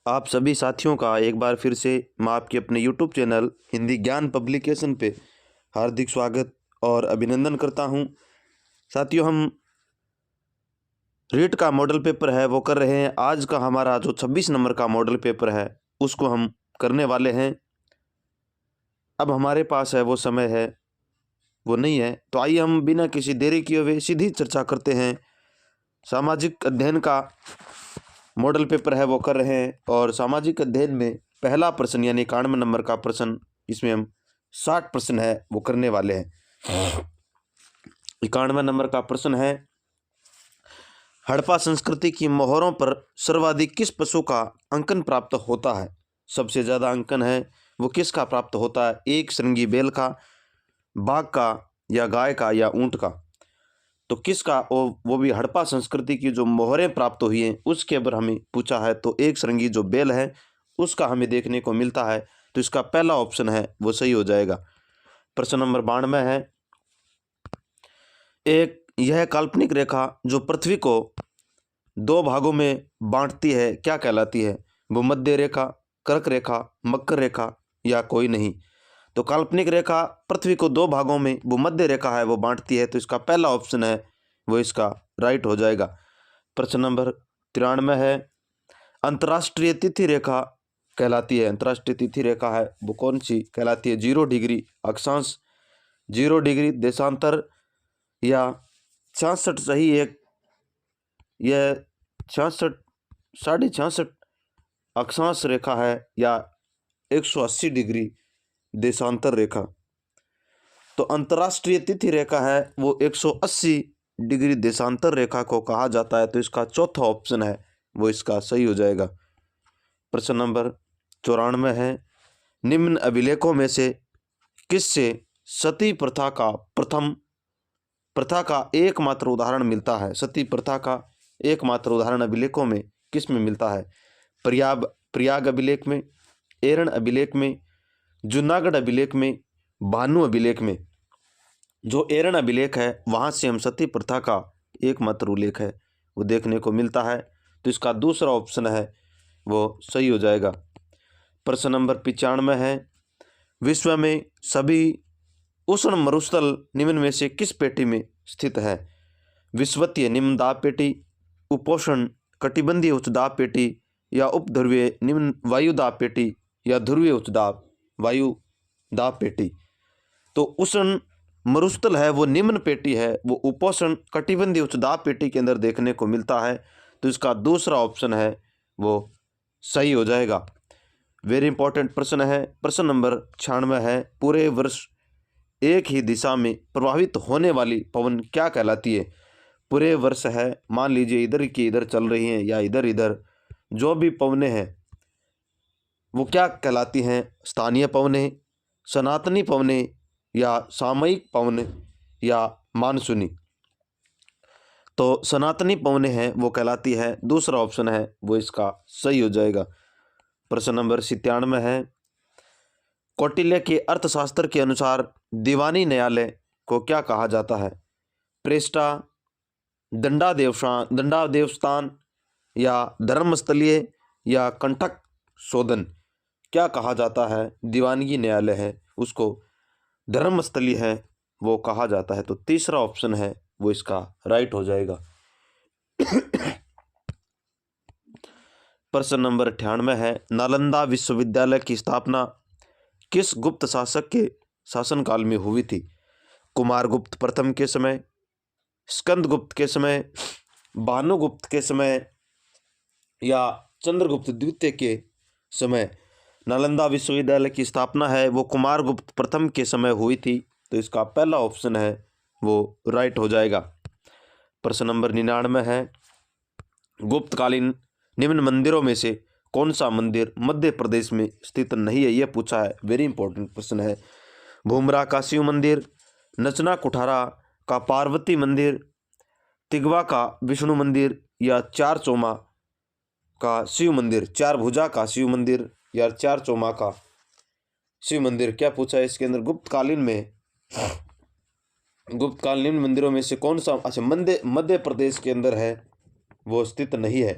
आप सभी साथियों का एक बार फिर से मैं आपके अपने YouTube चैनल हिंदी ज्ञान पब्लिकेशन पे हार्दिक स्वागत और अभिनंदन करता हूं। साथियों, हम रीट का मॉडल पेपर है वो कर रहे हैं। आज का हमारा जो 26 नंबर का मॉडल पेपर है उसको हम करने वाले हैं। अब हमारे पास है वो समय है वो नहीं है, तो आइए हम बिना किसी देरी किए हुए सीधी चर्चा करते हैं। सामाजिक अध्ययन का मॉडल पेपर है वो कर रहे हैं और सामाजिक अध्ययन में पहला प्रश्न यानी 91 नंबर का प्रश्न, इसमें हम 60 प्रश्न है वो करने वाले हैं। 91 नंबर का प्रश्न है, हड़प्पा संस्कृति की मोहरों पर सर्वाधिक किस पशु का अंकन प्राप्त होता है? सबसे ज़्यादा अंकन है वो किसका प्राप्त होता है? एक श्रृंगी बैल का, बाघ का, या गाय का, या ऊंट का? तो किसका? वो भी हड़प्पा संस्कृति की जो मोहरें प्राप्त हुई हैं उसके ऊपर हमें पूछा है। तो एक श्रृंगी जो बैल है उसका हमें देखने को मिलता है, तो इसका पहला ऑप्शन है वो सही हो जाएगा। प्रश्न नंबर 92 है, एक यह काल्पनिक रेखा जो पृथ्वी को दो भागों में बांटती है क्या कहलाती है? भूमध्य रेखा, कर्क रेखा, मकर रेखा, या कोई नहीं? तो काल्पनिक रेखा पृथ्वी को दो भागों में भूमध्य रेखा है वो बांटती है, तो इसका पहला ऑप्शन है वो इसका राइट हो जाएगा। प्रश्न नंबर 93 है, अंतर्राष्ट्रीय तिथि रेखा कहलाती है, अंतर्राष्ट्रीय तिथि रेखा है वो कौन सी कहलाती है? 0 डिग्री अक्षांश, 0 डिग्री देशांतर, या 66 सही एक, यह 66 66.5 अक्षांश रेखा है, या 180 डिग्री देशांतर रेखा? तो अंतर्राष्ट्रीय तिथि रेखा है वो 180 डिग्री देशांतर रेखा को कहा जाता है, तो इसका चौथा ऑप्शन है वो इसका सही हो जाएगा। प्रश्न नंबर 94 है, निम्न अभिलेखों में से किससे सती प्रथा का एकमात्र उदाहरण मिलता है? सती प्रथा का एकमात्र उदाहरण अभिलेखों में किस में मिलता है? प्रयाग अभिलेख में, एरन अभिलेख में, जूनागढ़ अभिलेख में, भानु अभिलेख में? जो एरन अभिलेख है वहाँ से हम सती प्रथा का एकमात्र उल्लेख है वो देखने को मिलता है, तो इसका दूसरा ऑप्शन है वो सही हो जाएगा। प्रश्न नंबर 95 है, विश्व में सभी उष्ण मरुस्थल निम्न में से किस पेटी में स्थित है? विषुवतीय निम्न दाब पेटी, उपोष्ण कटिबंधीय उच्च दाब पेटी, या उपध्रुवीय निम्न वायु दाब पेटी, या ध्रुवीय उच्च दाब वायु दाब पेटी? तो उष्ण मरुस्थल है वो निम्न पेटी है, वो उपोष्ण कटिबंधीय उच्च दाब पेटी के अंदर देखने को मिलता है, तो इसका दूसरा ऑप्शन है वो सही हो जाएगा। वेरी इंपॉर्टेंट प्रश्न है। प्रश्न नंबर 96 है, पूरे वर्ष एक ही दिशा में प्रवाहित होने वाली पवन क्या कहलाती है? पूरे वर्ष है, मान लीजिए इधर की इधर चल रही हैं या इधर इधर, जो भी पवनें हैं वो क्या कहलाती हैं? स्थानीय पवनें, सनातनी पवनें, या सामयिक पवनें, या मानसूनी? तो सनातनी पवनें हैं वो कहलाती है, दूसरा ऑप्शन है वो इसका सही हो जाएगा। प्रश्न नंबर 97 है, कौटिल्य के अर्थशास्त्र के अनुसार दीवानी न्यायालय को क्या कहा जाता है? प्रेष्टा, दंडादेवस्थान, या धर्मस्थलीय, या कंटक शोधन? क्या कहा जाता है? दीवानगी न्यायालय है उसको धर्मस्थलीय है वो कहा जाता है, तो तीसरा ऑप्शन है वो इसका राइट हो जाएगा। प्रश्न नंबर 98 है, नालंदा विश्वविद्यालय की स्थापना किस गुप्त शासक के शासनकाल में हुई थी? कुमारगुप्त प्रथम के समय, स्कंदगुप्त के समय, भानुगुप्त के समय, या चंद्रगुप्त द्वितीय के समय? नालंदा विश्वविद्यालय की स्थापना है वो कुमारगुप्त प्रथम के समय हुई थी, तो इसका पहला ऑप्शन है वो राइट हो जाएगा। प्रश्न नंबर 99 है, गुप्तकालीन निम्न मंदिरों में से कौन सा मंदिर मध्य प्रदेश में स्थित नहीं है? यह पूछा है, वेरी इंपॉर्टेंट प्रश्न है। भूमरा का शिव मंदिर, नचना कुठारा का पार्वती मंदिर, तिगवा का विष्णु मंदिर, या चार चौमा का शिव मंदिर? चार भुजा का शिव मंदिर या चार चौमा का शिव मंदिर? क्या पूछा है इसके अंदर? गुप्तकालीन मंदिरों में से कौन सा अच्छा मध्य प्रदेश के अंदर है वो स्थित नहीं है?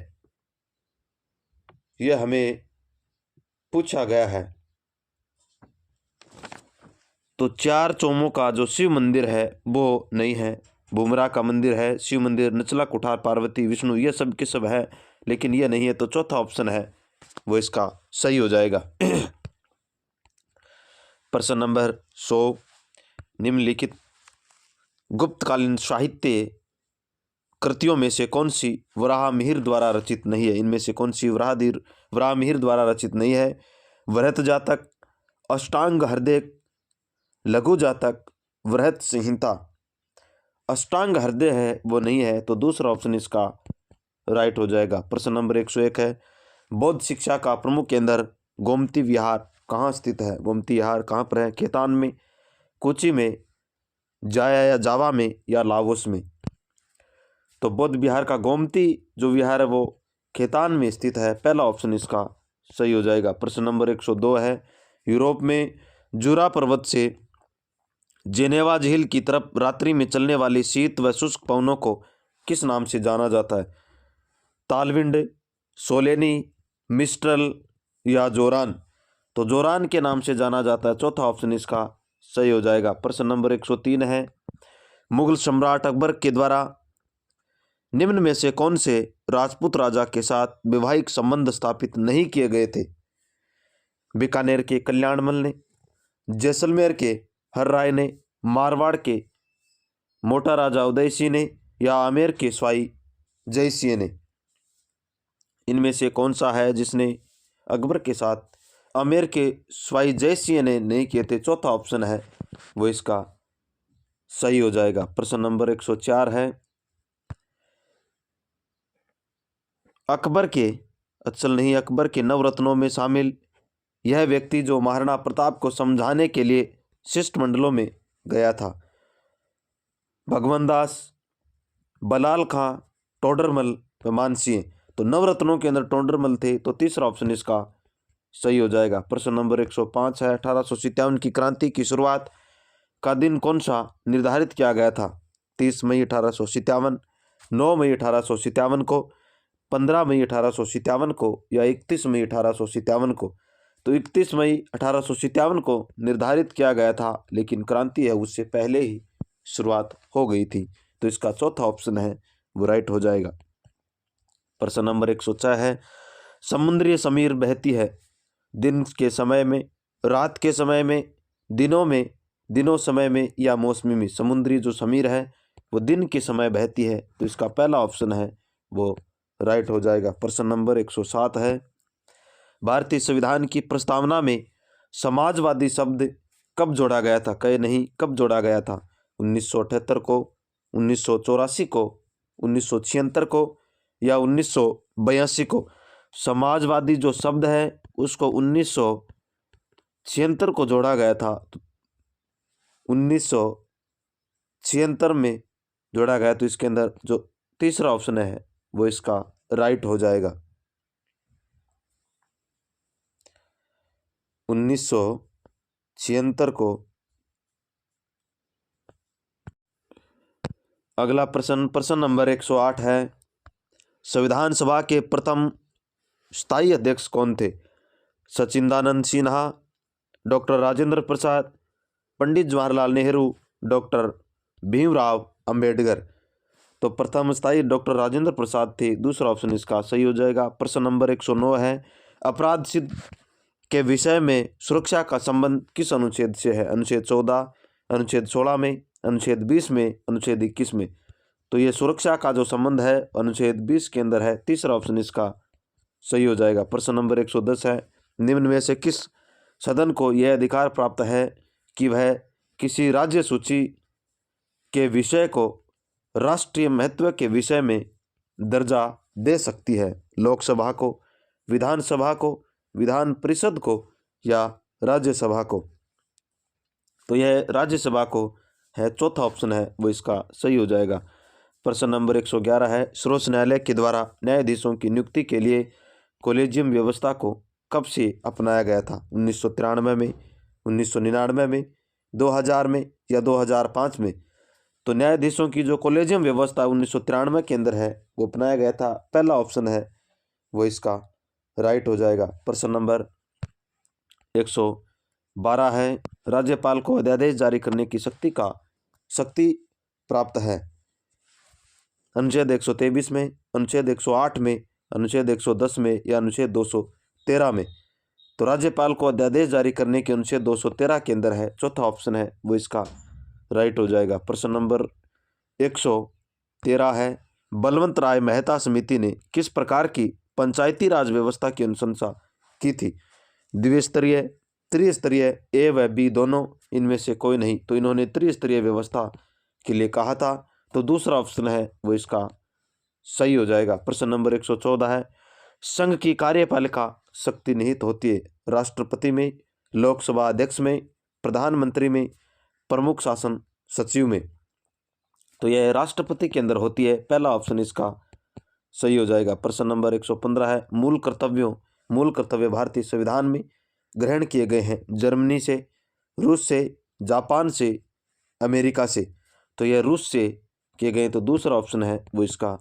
यह हमें पूछा गया है। तो चार चोमों का जो शिव मंदिर है वो नहीं है, बुमरा का मंदिर है, शिव मंदिर, नचला कुठार, पार्वती, विष्णु, ये सब के सब है, लेकिन ये नहीं है। तो चौथा ऑप्शन है वो इसका सही हो जाएगा। प्रश्न नंबर 100, निम्नलिखित गुप्तकालीन साहित्य कृतियों में से कौन सी वराहमिहिर द्वारा रचित नहीं है? इनमें से कौन सी वराहमिहिर द्वारा रचित नहीं है? वृहत जातक, अष्टांग हृदय, लघु जातक, वृहत संहिता। अष्टांग हृदय है वो नहीं है, तो दूसरा ऑप्शन इसका राइट हो जाएगा। प्रश्न नंबर 101 है, बौद्ध शिक्षा का प्रमुख केंद्र गोमती विहार कहाँ स्थित है? गोमती विहार कहाँ पर है? खेतान में, कोची में, जाया या जावा में, या लाओस में? तो बौद्ध विहार का गोमती जो विहार है वो खेतान में स्थित है, पहला ऑप्शन इसका सही हो जाएगा। प्रश्न नंबर 102 है, यूरोप में जूरा पर्वत से जेनेवा झील की तरफ रात्रि में चलने वाली शीत व शुष्क पवनों को किस नाम से जाना जाता है? तालविंड, सोलेनी, मिस्ट्रल, या जोरान? तो जोरान के नाम से जाना जाता है, चौथा ऑप्शन इसका सही हो जाएगा। प्रश्न नंबर 103 है, मुगल सम्राट अकबर के द्वारा निम्न में से कौन से राजपूत राजा के साथ वैवाहिक संबंध स्थापित नहीं किए गए थे? बीकानेर के कल्याणमल ने, जैसलमेर के हर्राय ने, मारवाड़ के मोटा राजा उदय सिंह ने, या आमेर के स्वाई जय सिंह ने? इनमें से कौन सा है जिसने अकबर के साथ आमेर के स्वाई जय सिंह ने नहीं किए थे? चौथा ऑप्शन है वो इसका सही हो जाएगा। प्रश्न नंबर 104 है, अकबर के नवरत्नों में शामिल यह व्यक्ति जो महाराणा प्रताप को समझाने के लिए शिष्टमंडलों में गया था? भगवान दास, बलाल खां, टोडरमल व मानसिंह। तो नवरत्नों के अंदर टोडरमल थे, तो तीसरा ऑप्शन इसका सही हो जाएगा। प्रश्न नंबर 105 है, 1857 की क्रांति की शुरुआत का दिन कौन सा निर्धारित किया गया था? 30 मई 1857, 9 मई 1857 को, 15 मई 1857 को, या 31 मई 1857 को? तो 31 मई 1857 को निर्धारित किया गया था, लेकिन क्रांति है उससे पहले ही शुरुआत हो गई थी, तो इसका चौथा ऑप्शन है वो राइट हो जाएगा। प्रश्न नंबर 106 है, समुद्री समीर बहती है दिन के समय में, रात के समय में, दिनों समय में, या मौसमी में? समुद्री जो समीर है वो दिन के समय बहती है, तो इसका पहला ऑप्शन है वो राइट हो जाएगा। प्रश्न नंबर 107 है, भारतीय संविधान की प्रस्तावना में समाजवादी शब्द कब जोड़ा गया था? कहे नहीं, कब जोड़ा गया था? 1978 को, 1984 को, 1976 को, या 1982 को? समाजवादी जो शब्द है उसको 1976 को जोड़ा गया था, तो 1976 में जोड़ा गया, तो इसके अंदर जो तीसरा ऑप्शन है वो इसका राइट हो जाएगा। 1976 को। अगला प्रश्न नंबर 108 है, संविधान सभा के प्रथम स्थायी अध्यक्ष कौन थे? Sachidanand Sinha, doctor Rajendra Prasad, Pandit Jawaharlal Nehru, doctor Bhimrao Ambedkar? तो प्रथम स्थायी डॉक्टर राजेंद्र प्रसाद थे, दूसरा ऑप्शन इसका सही हो जाएगा। प्रश्न नंबर 109 है, अपराध सिद्ध के विषय में सुरक्षा का संबंध किस अनुच्छेद से है? अनुच्छेद 14, अनुच्छेद 16 में, अनुच्छेद 20 में, अनुच्छेद 21 में? तो ये सुरक्षा का जो संबंध है अनुच्छेद 20 के अंदर है, तीसरा ऑप्शन इसका सही हो जाएगा। प्रश्न नंबर 110 है, निम्न में से किस सदन को यह अधिकार प्राप्त है कि वह किसी राज्य सूची के विषय को राष्ट्रीय महत्व के विषय में दर्जा दे सकती है? लोकसभा को, विधानसभा को, विधान परिषद को, या राज्यसभा को? तो यह राज्यसभा को है, चौथा ऑप्शन है वो इसका सही हो जाएगा। प्रश्न नंबर 111 है, सर्वोच्च न्यायालय के द्वारा न्यायाधीशों की नियुक्ति के लिए कॉलेजियम व्यवस्था को कब से अपनाया गया था? 1993 में, 1999 में, 2000 में, या 2005 में? तो न्यायाधीशों की जो कॉलेजियम व्यवस्था 1993 के अंदर है वो अपनाया गया था, पहला ऑप्शन है वो इसका राइट हो जाएगा। प्रश्न नंबर 112 है, राज्यपाल को अध्यादेश जारी करने की शक्ति प्राप्त है। अनुच्छेद 123 में, अनुच्छेद 108 में, अनुच्छेद 110 में या अनुच्छेद 213 में। तो राज्यपाल को अध्यादेश जारी करने के अनुच्छेद 213 के अंदर है। चौथा ऑप्शन है वो इसका राइट हो जाएगा। प्रश्न नंबर 113 है, बलवंत राय मेहता समिति ने किस प्रकार की पंचायती राज व्यवस्था की अनुशंसा की थी? द्विस्तरीय, त्रिस्तरीय, ए व बी दोनों, इनमें से कोई नहीं। तो इन्होंने त्रिस्तरीय व्यवस्था के लिए कहा था। तो दूसरा ऑप्शन है वो इसका सही हो जाएगा। प्रश्न नंबर 114 है, संघ की कार्यपालिका शक्ति निहित होती है राष्ट्रपति में, लोकसभा अध्यक्ष में, प्रधानमंत्री में, प्रमुख शासन सचिव में। तो यह राष्ट्रपति के अंदर होती है। पहला ऑप्शन इसका सही हो जाएगा। प्रश्न नंबर 115 है, मूल कर्तव्य भारतीय संविधान में ग्रहण किए गए हैं जर्मनी से, रूस से, जापान से, अमेरिका से। तो यह रूस से किए गए, तो दूसरा ऑप्शन है वो इसका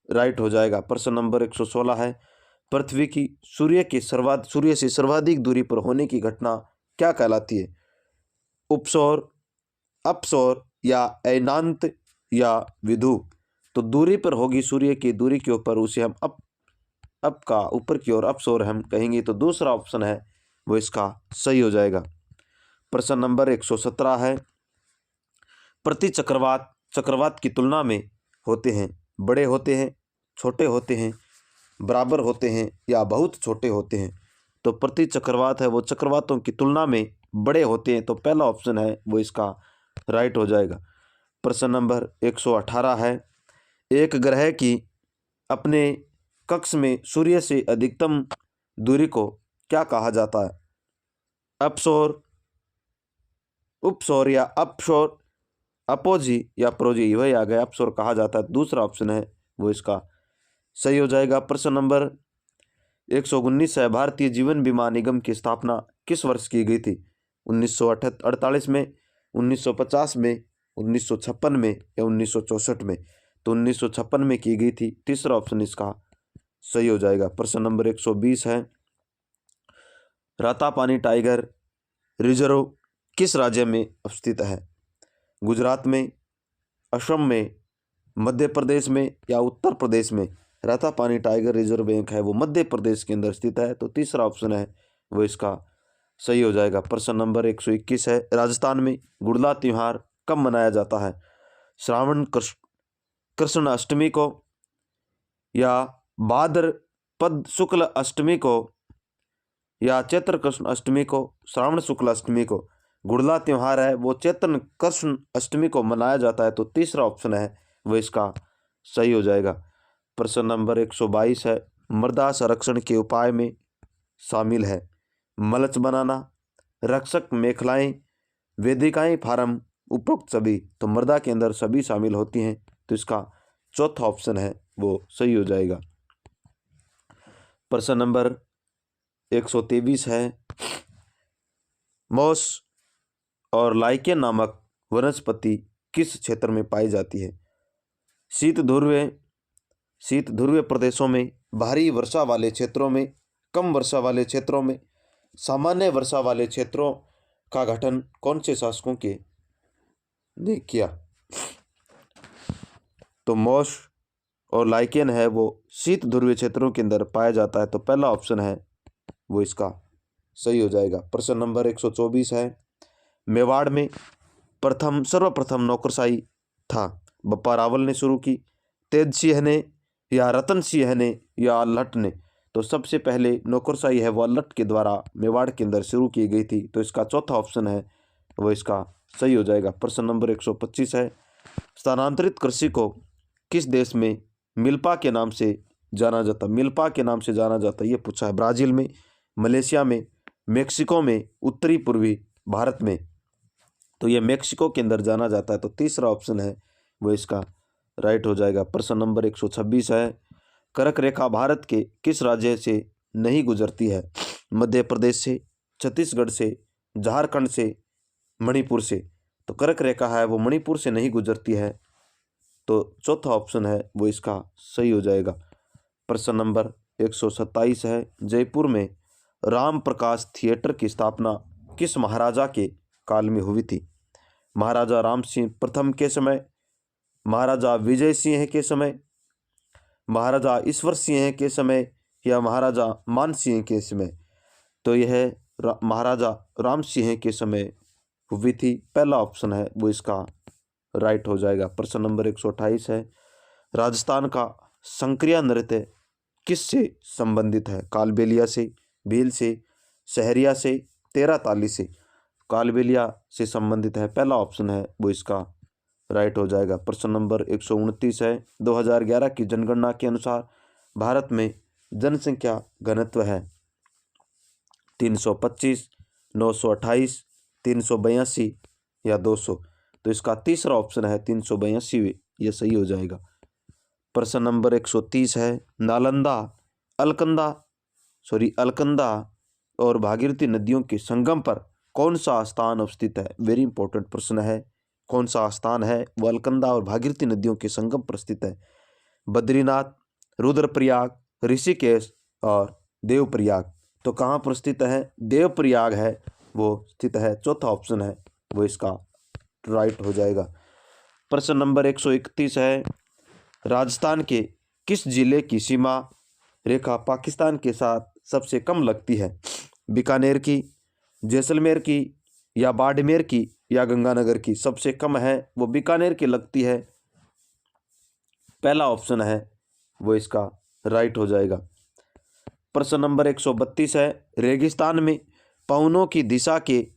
राइट हो जाएगा। प्रश्न नंबर 116 है, पृथ्वी की सूर्य से सर्वाधिक दूरी पर होने की घटना क्या कहलाती है? उपसौर, अपसौर या अयनांत या विधु। तो दूरी पर होगी सूर्य की दूरी के ऊपर, उसे हम अप का ऊपर की ओर अपसौर हम कहेंगे। तो दूसरा ऑप्शन है वो इसका सही हो जाएगा। प्रश्न नंबर 117 है, प्रति चक्रवात की तुलना में होते हैं, बड़े होते हैं, छोटे होते हैं, बराबर होते हैं या बहुत छोटे होते हैं? तो प्रति चक्रवात है वो चक्रवातों की तुलना में बड़े होते हैं। तो पहला ऑप्शन है वो इसका राइट हो जाएगा। प्रश्न नंबर 118 है, एक ग्रह की अपने कक्ष में सूर्य से अधिकतम दूरी को क्या कहा जाता है? अपसौर, उपसौर या अपसौर, अपोजी या प्रोजी, वही आ गया, अपसौर कहा जाता है। दूसरा ऑप्शन है वो इसका सही हो जाएगा। प्रश्न नंबर 119 है, भारतीय जीवन बीमा निगम की स्थापना किस वर्ष की गई थी? 1948 में, 1950 में, 1956 में या 1964 में? तो 1956 में की गई थी। तीसरा ऑप्शन इसका सही हो जाएगा। प्रश्न नंबर 120 है, रातापानी टाइगर रिजर्व किस राज्य में स्थित है? गुजरात में, असम में, मध्य प्रदेश में या उत्तर प्रदेश में? रातापानी टाइगर रिजर्व बैंक है वो मध्य प्रदेश के अंदर स्थित है। तो तीसरा ऑप्शन है वो इसका सही हो जाएगा। प्रश्न नंबर 121 है, राजस्थान में गुड़ला त्यौहार कब मनाया जाता है? श्रावण कृष्ण अष्टमी को या भाद्रपद शुक्ल अष्टमी को या चैत्र कृष्ण अष्टमी को, श्रावण शुक्ल अष्टमी को? गुड़ला त्यौहार है वो चैत्र कृष्ण अष्टमी को मनाया जाता है। तो तीसरा ऑप्शन है वो इसका सही हो जाएगा। प्रश्न नंबर 122 है, मृदा संरक्षण के उपाय में शामिल है मल्च बनाना, रक्षक मेखलाएं, वेदिकाएं, फार्म, उपरोक्त सभी। तो मृदा के अंदर सभी शामिल होती हैं। तो इसका चौथा ऑप्शन है वो सही हो जाएगा। प्रश्न नंबर 123 है, मॉस और लाइकेन नामक वनस्पति किस क्षेत्र में पाई जाती है? शीत ध्रुवीय प्रदेशों में, भारी वर्षा वाले क्षेत्रों में, कम वर्षा वाले क्षेत्रों में, सामान्य वर्षा वाले क्षेत्रों का गठन कौन से शासकों ने किया? तो मॉस और लाइकेन है वो शीत ध्रुवीय क्षेत्रों के अंदर पाया जाता है। तो पहला ऑप्शन है वो इसका सही हो जाएगा। प्रश्न नंबर 124 है, मेवाड़ में सर्वप्रथम नौकरशाही था बप्पा रावल ने शुरू की, तेज सिंह ने या रतन सिंह ने या अल्हट ने? तो सबसे पहले नौकरशाही है वो अल्हट के द्वारा मेवाड़ के अंदर शुरू की गई थी। तो इसका चौथा ऑप्शन है वो इसका सही हो जाएगा। प्रश्न नंबर 125 है, स्थानांतरित कृषि को किस देश में मिल्पा के नाम से जाना जाता? मिल्पा के नाम से जाना जाता ये पूछा है। ब्राज़ील में, मलेशिया में, मेक्सिको में, उत्तरी पूर्वी भारत में? तो ये मेक्सिको के अंदर जाना जाता है। तो तीसरा ऑप्शन है वो इसका राइट हो जाएगा। प्रश्न नंबर 126 है, कर्क रेखा भारत के किस राज्य से नहीं गुजरती है? मध्य प्रदेश से, छत्तीसगढ़ से, झारखंड से, मणिपुर से? तो कर्क रेखा है वो मणिपुर से नहीं गुजरती है। तो चौथा ऑप्शन है वो इसका सही हो जाएगा। प्रश्न नंबर 127 है, जयपुर में राम प्रकाश थिएटर की स्थापना किस महाराजा के काल में हुई थी? महाराजा राम सिंह प्रथम के समय, महाराजा विजय सिंह के समय, महाराजा ईश्वर सिंह के समय, या महाराजा मान सिंह के समय? तो यह महाराजा राम सिंह के समय हुई थी। पहला ऑप्शन है वो इसका राइट हो जाएगा। प्रश्न नंबर 128 है, राजस्थान का संक्रिया नृत्य किससे संबंधित है? कालबेलिया से, भील से, सहरिया से, तेरह ताली से? कालबेलिया से संबंधित है। पहला ऑप्शन है वो इसका राइट हो जाएगा। प्रश्न नंबर 129 है, 2011 की जनगणना के अनुसार भारत में जनसंख्या घनत्व है 325, 928, 382 या 200? तो इसका तीसरा ऑप्शन है 382, ये सही हो जाएगा। प्रश्न नंबर 130 है, नालंदा अलकनंदा और भागीरथी नदियों के संगम पर कौन सा स्थान अवस्थित है? वेरी इंपॉर्टेंट प्रश्न है। कौन सा स्थान है वो अलकनंदा और भागीरथी नदियों के संगम पर स्थित है? बद्रीनाथ, रुद्रप्रयाग, ऋषिकेश और देवप्रयाग? तो कहाँ पर स्थित है? देवप्रयाग है वो स्थित है। चौथा ऑप्शन है वो इसका राइट हो जाएगा। प्रश्न नंबर 131 है, राजस्थान के किस जिले की सीमा रेखा पाकिस्तान के साथ सबसे कम लगती है? बीकानेर की, जैसलमेर की, या बाड़मेर की, या गंगानगर की? सबसे कम है वो बीकानेर की लगती है। पहला ऑप्शन है वो इसका राइट हो जाएगा। प्रश्न नंबर 132 है, रेगिस्तान में पवनों की दिशा के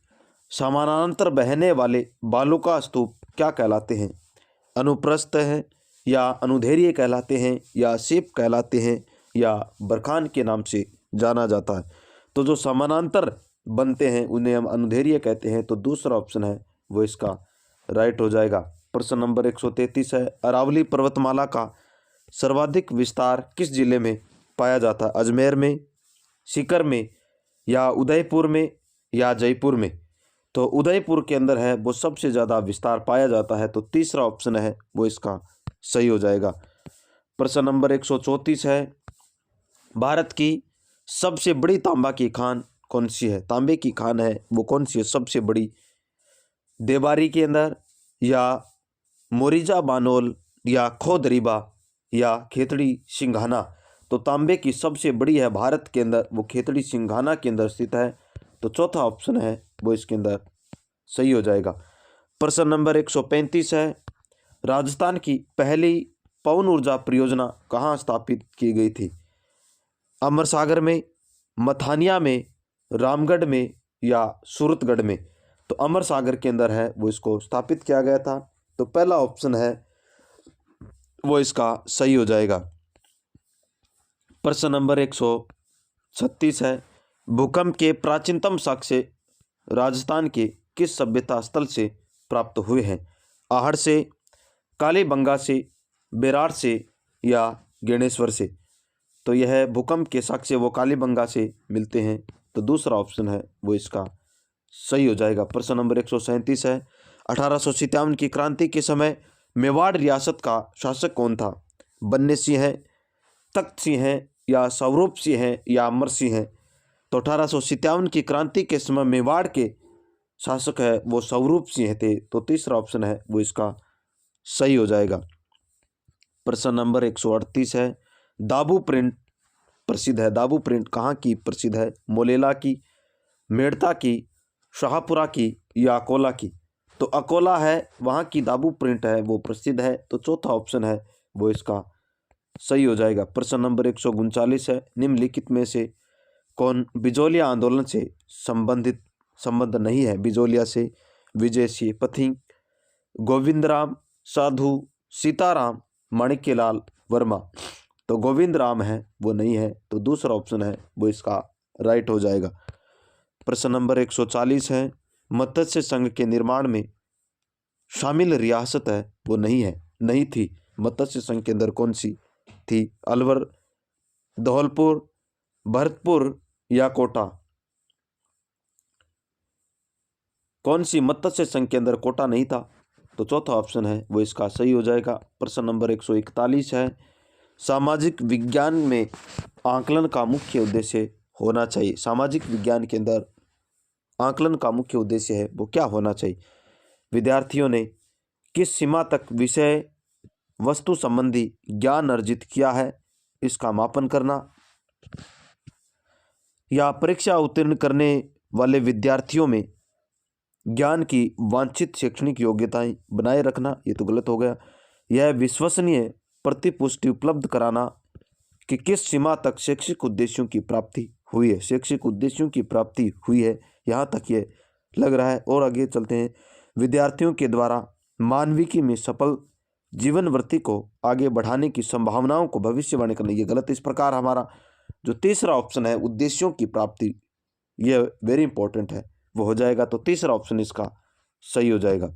समानांतर बहने वाले बालू का स्तूप क्या कहलाते हैं? अनुप्रस्थ है, या अनुधैर्य कहलाते हैं, या सीप कहलाते हैं, या बरखान के नाम से जाना जाता है? तो जो समानांतर बनते हैं उन्हें हम अनुधैर्य कहते हैं। तो दूसरा ऑप्शन है वो इसका राइट हो जाएगा। प्रश्न नंबर 133 है, अरावली पर्वतमाला का सर्वाधिक विस्तार किस जिले में पाया जाता है? अजमेर में, सीकर में, या उदयपुर में, या जयपुर में? तो उदयपुर के अंदर है वो सबसे ज़्यादा विस्तार पाया जाता है। तो तीसरा ऑप्शन है वो इसका सही हो जाएगा। प्रश्न नंबर 134 है, भारत की सबसे बड़ी तांबा की खान कौन सी है? तांबे की खान है वो कौन सी है सबसे बड़ी? देबारी के अंदर, या मोरिजा बानोल, या खोदरीबा, या खेतड़ी सिंघाना? तो तांबे की सबसे बड़ी है भारत के अंदर वो खेतड़ी सिंघाना के अंदर स्थित है। तो चौथा ऑप्शन है वो इसके अंदर सही हो जाएगा। प्रश्न नंबर 135 है, राजस्थान की पहली पवन ऊर्जा परियोजना कहाँ स्थापित की गई थी? अमर सागर में, मथानिया में, रामगढ़ में, या सूरतगढ़ में? तो अमर सागर के अंदर है वो इसको स्थापित किया गया था। तो पहला ऑप्शन है वो इसका सही हो जाएगा। प्रश्न नंबर 136 है, भूकंप के प्राचीनतम साक्ष्य राजस्थान के किस सभ्यता स्थल से प्राप्त हुए हैं? आहड़ से, कालीबंगा से, बेरार से, या गणेश्वर से? तो यह भूकंप के साक्ष्य वो कालीबंगा से मिलते हैं। तो दूसरा ऑप्शन है वो इसका सही हो जाएगा। प्रश्न नंबर 137 है, 1857 की क्रांति के समय मेवाड़ रियासत का शासक कौन था? बन्ने सिंह है, तख्त सिंह है, या स्वरूप सिंह है, या अमर सिंह है? तो 1857 की क्रांति के समय मेवाड़ के शासक है वो स्वरूप सिंह थे। तो तीसरा ऑप्शन है वो इसका सही हो जाएगा। प्रश्न नंबर 138 है, दाबू प्रिंट प्रसिद्ध है। दाबू प्रिंट कहाँ की प्रसिद्ध है? मोलेला की, मेड़ता की, शाहपुरा की, या अकोला की? तो अकोला है वहाँ की दाबू प्रिंट है वो प्रसिद्ध है। तो चौथा ऑप्शन है वो इसका सही हो जाएगा। प्रश्न नंबर 139 है, निम्नलिखित में से कौन बिजोलिया आंदोलन से संबंध नहीं है? बिजोलिया से विजय सिंह पथिक, गोविंद राम साधु, सीताराम, माणिक्यलाल वर्मा? तो गोविंद राम है वो नहीं है। तो दूसरा ऑप्शन है वो इसका राइट हो जाएगा। प्रश्न नंबर 140 है, मत्स्य संघ के निर्माण में शामिल रियासत है वो नहीं थी। मत्स्य संघ के अंदर कौन सी थी? अलवर, धौलपुर, भरतपुर, या कोटा? कौन सी मत्स्य संघ के अंदर कोटा नहीं था? तो चौथा ऑप्शन है वो इसका सही हो जाएगा। प्रश्न नंबर 141 है, सामाजिक विज्ञान में आकलन का मुख्य उद्देश्य होना चाहिए? सामाजिक विज्ञान के अंदर आकलन का मुख्य उद्देश्य है वो क्या होना चाहिए? विद्यार्थियों ने किस सीमा तक विषय वस्तु संबंधी ज्ञान अर्जित किया है, इसका मापन करना, या परीक्षा उत्तीर्ण करने वाले विद्यार्थियों में ज्ञान की वांछित शैक्षणिक योग्यताएं बनाए रखना, ये तो गलत हो गया। यह विश्वसनीय प्रतिपुष्टि उपलब्ध कराना कि किस सीमा तक शैक्षिक उद्देश्यों की प्राप्ति हुई है, शैक्षिक उद्देश्यों की प्राप्ति हुई है, यहाँ तक ये लग रहा है। और आगे चलते हैं। विद्यार्थियों के द्वारा मानविकी में सफल जीवन वृत्ति को आगे बढ़ाने की संभावनाओं को भविष्यवाणी करना, ये गलत। इस प्रकार हमारा जो तीसरा ऑप्शन है उद्देश्यों की प्राप्ति, ये वेरी इंपॉर्टेंट है, वो हो जाएगा। तो तीसरा ऑप्शन इसका सही हो जाएगा।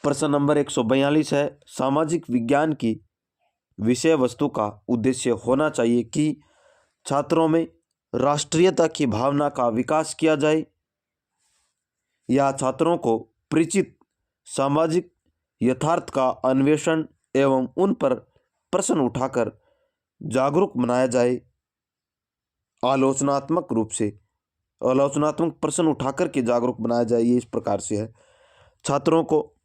प्रश्न नंबर 142 है, सामाजिक विज्ञान की विषय वस्तु का उद्देश्य होना चाहिए कि छात्रों में राष्ट्रीयता की भावना का विकास किया जाए, या छात्रों को परिचित सामाजिक यथार्थ का अन्वेषण एवं उन पर प्रश्न उठाकर जागरूक बनाया जाए। आलोचनात्मक रूप से आलोचनात्मक प्रश्न उठाकर के जागरूक बनाया जाए, ये इस प्रकार से है। छात्रों को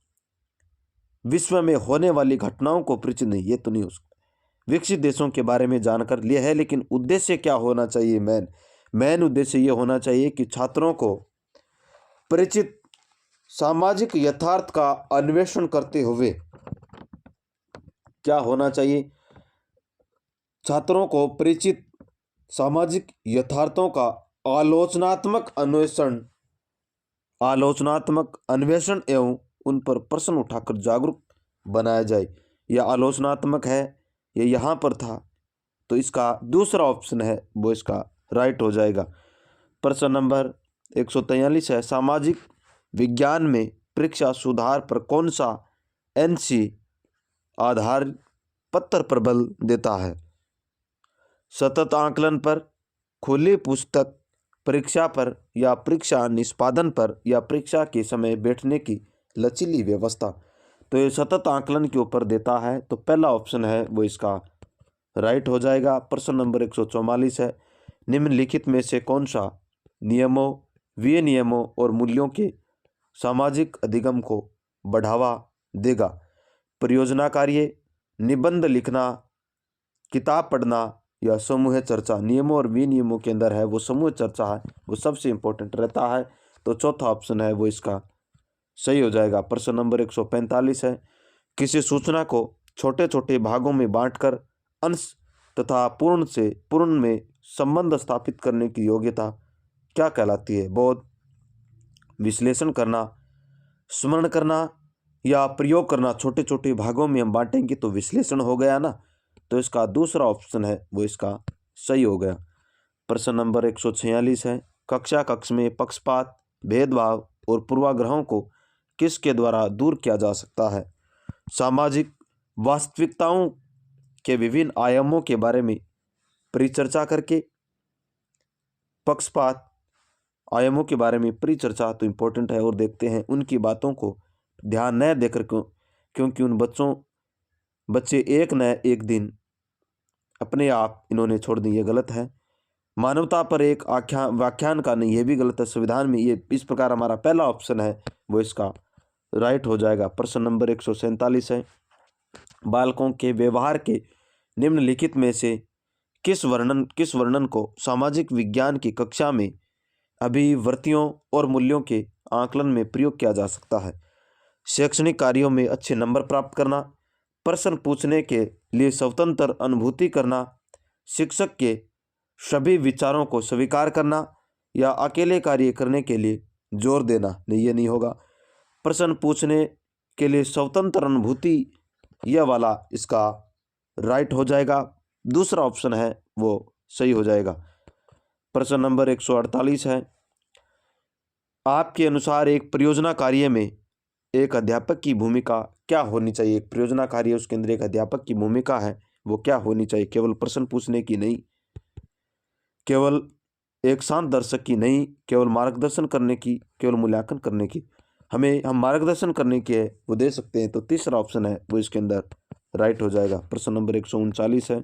विश्व में होने वाली घटनाओं को परिचित नहीं, ये तो नहीं हो सकता। विकसित देशों के बारे में जानकर लिया है, लेकिन उद्देश्य क्या होना चाहिए? मेन उद्देश्य ये होना चाहिए कि छात्रों को परिचित सामाजिक यथार्थ का अन्वेषण करते हुए क्या होना चाहिए? छात्रों को परिचित सामाजिक यथार्थों का आलोचनात्मक अन्वेषण एवं उन पर प्रश्न उठाकर जागरूक बनाया जाए। यह आलोचनात्मक है, ये यहाँ पर था, तो इसका दूसरा ऑप्शन है वो इसका राइट हो जाएगा। प्रश्न नंबर 143 है, सामाजिक विज्ञान में परीक्षा सुधार पर कौन सा एनसी आधारित पत्र प्रबल देता है? सतत आकलन पर, खुली पुस्तक परीक्षा पर, या परीक्षा निष्पादन पर, या परीक्षा के समय बैठने की लचीली व्यवस्था? तो ये सतत आकलन के ऊपर देता है, तो पहला ऑप्शन है वो इसका राइट हो जाएगा। प्रश्न नंबर 144 है, निम्नलिखित में से कौन सा नियमों, विनियमों और मूल्यों के सामाजिक अधिगम को बढ़ावा देगा? परियोजना कार्य, निबंध लिखना, किताब पढ़ना, या समूह चर्चा? नियमों और विनियमों के अंदर है वो समूह चर्चा है, वो सबसे इंपॉर्टेंट रहता है, तो चौथा ऑप्शन है वो इसका सही हो जाएगा। प्रश्न नंबर 145 है, किसी सूचना को छोटे छोटे भागों में बांटकर अंश तथा पूर्ण में संबंध स्थापित करने की योग्यता क्या कहलाती है? बोध, विश्लेषण करना, स्मरण करना, या प्रयोग करना? छोटे छोटे भागों में हम बांटेंगे तो विश्लेषण हो गया ना, तो इसका दूसरा ऑप्शन है वो इसका सही हो गया। प्रश्न नंबर 146 है, कक्ष में पक्षपात, भेदभाव और पूर्वाग्रहों को किसके द्वारा दूर किया जा सकता है? सामाजिक वास्तविकताओं के विभिन्न आयामों के बारे में परिचर्चा करके, पक्षपात आयामों के बारे में परिचर्चा तो इम्पोर्टेंट है, और देखते हैं उनकी बातों को ध्यान न देकर क्योंकि उन बच्चे एक न एक दिन अपने आप इन्होंने छोड़ दी, ये गलत है। मानवता पर एक व्याख्यान का नहीं, ये भी गलत है। संविधान में, ये इस प्रकार हमारा पहला ऑप्शन है वो इसका राइट हो जाएगा। प्रश्न नंबर 147 है, बालकों के व्यवहार के निम्नलिखित में से किस वर्णन को सामाजिक विज्ञान की कक्षा में अभिवृत्तियों और मूल्यों के आकलन में प्रयोग किया जा सकता है? शैक्षणिक कार्यों में अच्छे नंबर प्राप्त करना, प्रश्न पूछने के लिए स्वतंत्र अनुभूति करना, शिक्षक के सभी विचारों को स्वीकार करना, या अकेले कार्य करने के लिए जोर देना? नहीं, ये नहीं होगा। प्रश्न पूछने के लिए स्वतंत्र अनुभूति, यह वाला इसका राइट हो जाएगा। दूसरा ऑप्शन है वो सही हो जाएगा। प्रश्न नंबर 148 है, आपके अनुसार एक परियोजना कार्य में एक अध्यापक की भूमिका क्या होनी चाहिए? एक परियोजना कार्य, उसके अंदर एक अध्यापक की भूमिका है वो क्या होनी चाहिए? केवल प्रश्न पूछने की नहीं, केवल एक शांत दर्शक की नहीं, केवल मार्गदर्शन करने की, केवल मूल्यांकन करने की? हम मार्गदर्शन करने के वो दे सकते हैं, तो तीसरा ऑप्शन है वो इसके अंदर राइट हो जाएगा। प्रश्न नंबर 139 है,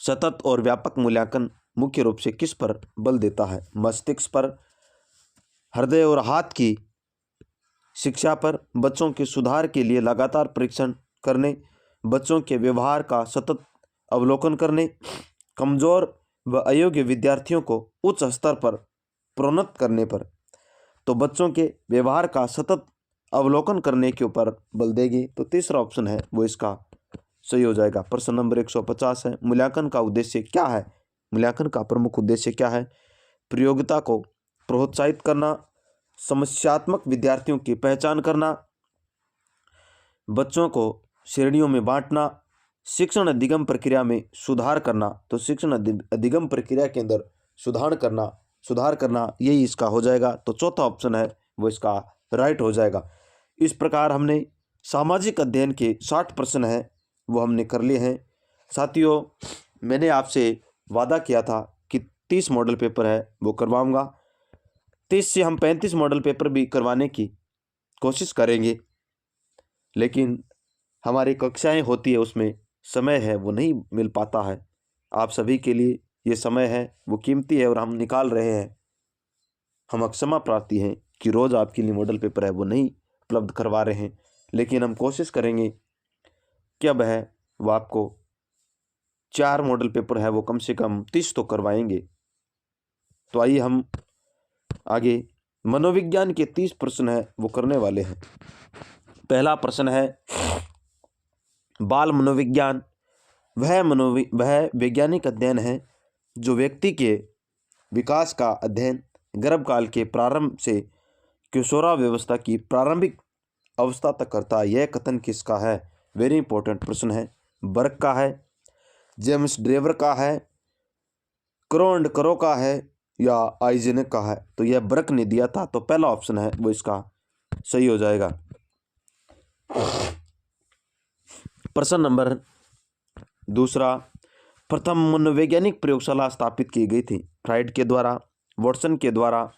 सतत और व्यापक मूल्यांकन मुख्य रूप से किस पर बल देता है? मस्तिष्क पर, हृदय और हाथ की शिक्षा पर, बच्चों के सुधार के लिए लगातार परीक्षण करने, बच्चों के व्यवहार का सतत अवलोकन करने, कमजोर व अयोग्य विद्यार्थियों को उच्च स्तर पर प्रोन्नत करने पर। तो बच्चों के व्यवहार का सतत अवलोकन करने के ऊपर बल देगी। तो तीसरा ऑप्शन है वो इसका सही हो जाएगा। प्रश्न नंबर 150 है, मूल्यांकन का उद्देश्य क्या है? मूल्यांकन का प्रमुख उद्देश्य क्या है? प्रयोगिता को प्रोत्साहित करना, समस्यात्मक विद्यार्थियों की पहचान करना, बच्चों को श्रेणियों में बांटना, शिक्षण अधिगम प्रक्रिया में सुधार करना। तो शिक्षण अधिगम प्रक्रिया के अंदर सुधार करना यही इसका हो जाएगा। तो चौथा ऑप्शन है वो इसका राइट हो जाएगा। इस प्रकार हमने सामाजिक अध्ययन के 60 प्रश्न हैं वो हमने कर लिए हैं। साथियों, मैंने आपसे वादा किया था कि 30 मॉडल पेपर है वो करवाऊंगा। 30 से हम 35 मॉडल पेपर भी करवाने की कोशिश करेंगे, लेकिन हमारी कक्षाएं होती है उसमें समय है वो नहीं मिल पाता है। आप सभी के लिए ये समय है वो कीमती है और हम निकाल रहे हैं। हम क्षमा प्रार्थी हैं कि रोज़ आपके लिए मॉडल पेपर है वो नहीं उपलब्ध करवा रहे हैं, लेकिन हम कोशिश करेंगे कि अब है वो आपको 4 मॉडल पेपर है वो कम से कम 30 तो करवाएंगे। तो आइए हम आगे मनोविज्ञान के 30 प्रश्न है वो करने वाले हैं। पहला प्रश्न है, बाल मनोविज्ञान वह वैज्ञानिक अध्ययन है जो व्यक्ति के विकास का अध्ययन गर्भकाल के प्रारंभ से किशोरावस्था की प्रारंभिक अवस्था तक करता है। यह कथन किसका है? वेरी इंपॉर्टेंट प्रश्न है। बर्क का है, जेम्स ड्रेवर का है, क्रोंड करो का है या आइजेनक का है? तो यह बर्क ने दिया था। तो पहला ऑप्शन है वो इसका सही हो जाएगा। प्रश्न नंबर दूसरा, प्रथम मनोवैज्ञानिक प्रयोगशाला स्थापित की गई थी? फ्राइड के द्वारा, वॉटसन के द्वारा,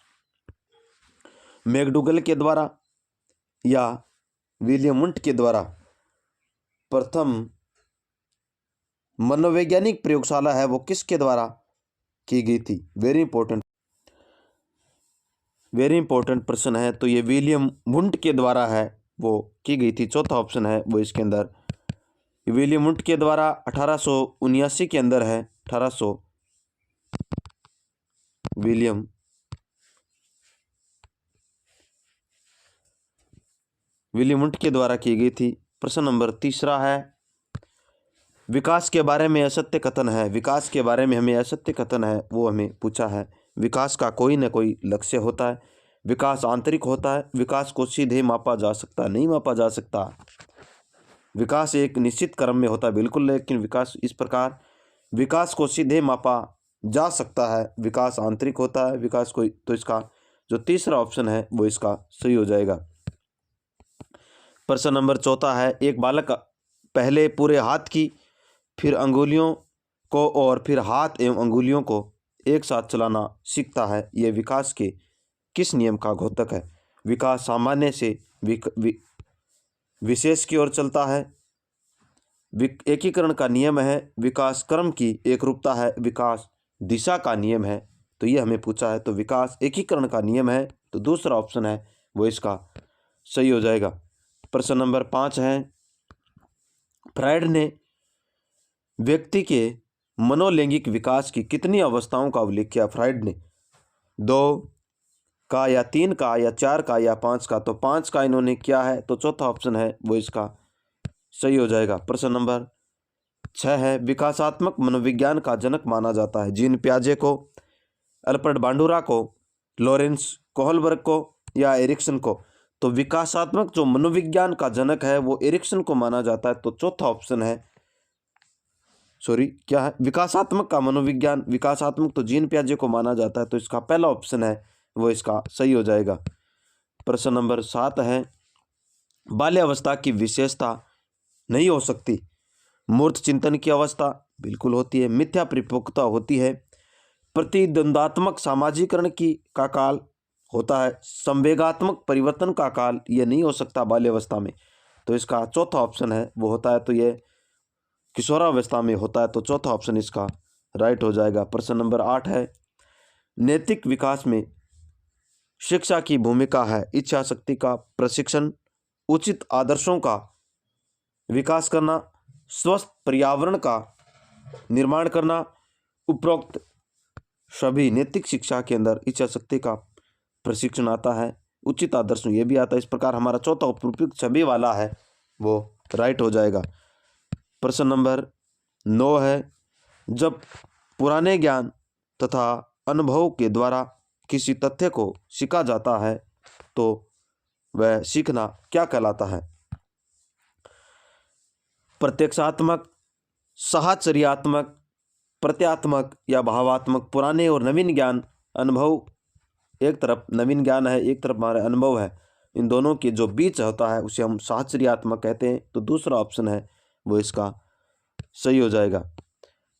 मैकडूगल के द्वारा या विलियम वुंट के द्वारा? प्रथम मनोवैज्ञानिक प्रयोगशाला है वो किसके द्वारा की गई थी? वेरी इंपॉर्टेंट प्रश्न है। तो ये विलियम वुंट के द्वारा है वो की गई थी। चौथा ऑप्शन है वो इसके अंदर विलियम वुंट के द्वारा 1879 के अंदर है। विलियम वुंट के द्वारा की गई थी। प्रश्न नंबर तीसरा है, विकास के बारे में असत्य कथन है। विकास के बारे में हमें असत्य कथन है वो हमें पूछा है। विकास का कोई न कोई लक्ष्य होता है, विकास आंतरिक होता है, विकास को सीधे मापा जा सकता नहीं मापा जा सकता। विकास एक निश्चित क्रम में होता है बिल्कुल, लेकिन विकास इस प्रकार विकास को सीधे मापा जा सकता है, विकास आंतरिक होता है विकास को। तो इसका जो तीसरा ऑप्शन है वो इसका सही हो जाएगा। प्रश्न नंबर चौथा है, एक बालक पहले पूरे हाथ की, फिर अंगुलियों को और फिर हाथ एवं अंगुलियों को एक साथ चलाना सीखता है। यह विकास के किस नियम का घोतक है? विकास सामान्य से विशेष की ओर चलता है, एकीकरण का नियम है, विकास क्रम की एकरूपता है, विकास दिशा का नियम है? तो ये हमें पूछा है। तो विकास एकीकरण का नियम है। तो दूसरा ऑप्शन है वो इसका सही हो जाएगा। प्रश्न नंबर 5 है, फ्रायड ने व्यक्ति के मनोलैंगिक विकास की कितनी अवस्थाओं का उल्लेख किया? फ्रायड ने 2 का या 3 का या 4 का या 5 का? तो 5 का इन्होंने किया है। तो चौथा ऑप्शन है वो इसका सही हो जाएगा। प्रश्न नंबर 6 है, विकासात्मक मनोविज्ञान का जनक माना जाता है? जीन पियाजे को, अल्फ्रेड बांडुरा को, लॉरेंस कोहलबर्ग को या एरिक्सन को? तो विकासात्मक जो मनोविज्ञान का जनक है वो एरिक्सन को माना जाता है। तो चौथा ऑप्शन है क्या है? विकासात्मक का मनोविज्ञान, विकासात्मक तो जीन पियाजे को माना जाता है। तो इसका पहला ऑप्शन है वो इसका सही हो जाएगा। प्रश्न नंबर 7 है, बाल्यावस्था की विशेषता नहीं हो सकती? मूर्त चिंतन की अवस्था बिल्कुल होती है, मिथ्या परिपक्वता होती है, प्रतिद्वंदात्मक सामाजिकरण की का काल होता है, संवेगात्मक परिवर्तन का काल ये नहीं हो सकता बाल्यावस्था में। तो इसका चौथा ऑप्शन है वो होता है तो ये किशोरावस्था में होता है, तो चौथा ऑप्शन इसका राइट हो जाएगा। प्रश्न नंबर 8 है, नैतिक विकास में शिक्षा की भूमिका है इच्छा शक्ति का प्रशिक्षण, उचित आदर्शों का विकास करना, स्वस्थ पर्यावरण का निर्माण करना। उपरोक्त सभी नैतिक शिक्षा के अंदर इच्छा शक्ति का प्रशिक्षण आता है, उचित आदर्श ये भी आता है। इस प्रकार हमारा चौथा उपयुक्त सभी वाला है वो राइट हो जाएगा। प्रश्न नंबर 9 है, जब पुराने ज्ञान तथा अनुभव के द्वारा किसी तथ्य को सीखा जाता है तो वह सीखना क्या कहलाता है? प्रत्यक्षात्मक, साहचर्यात्मक, प्रत्यात्मक या भावात्मक। पुराने और नवीन ज्ञान, अनुभव एक तरफ नवीन ज्ञान है, एक तरफ हमारे अनुभव है, इन दोनों के जो बीच होता है उसे हम साहचर्यात्मक कहते हैं, तो दूसरा ऑप्शन है वो इसका सही हो जाएगा।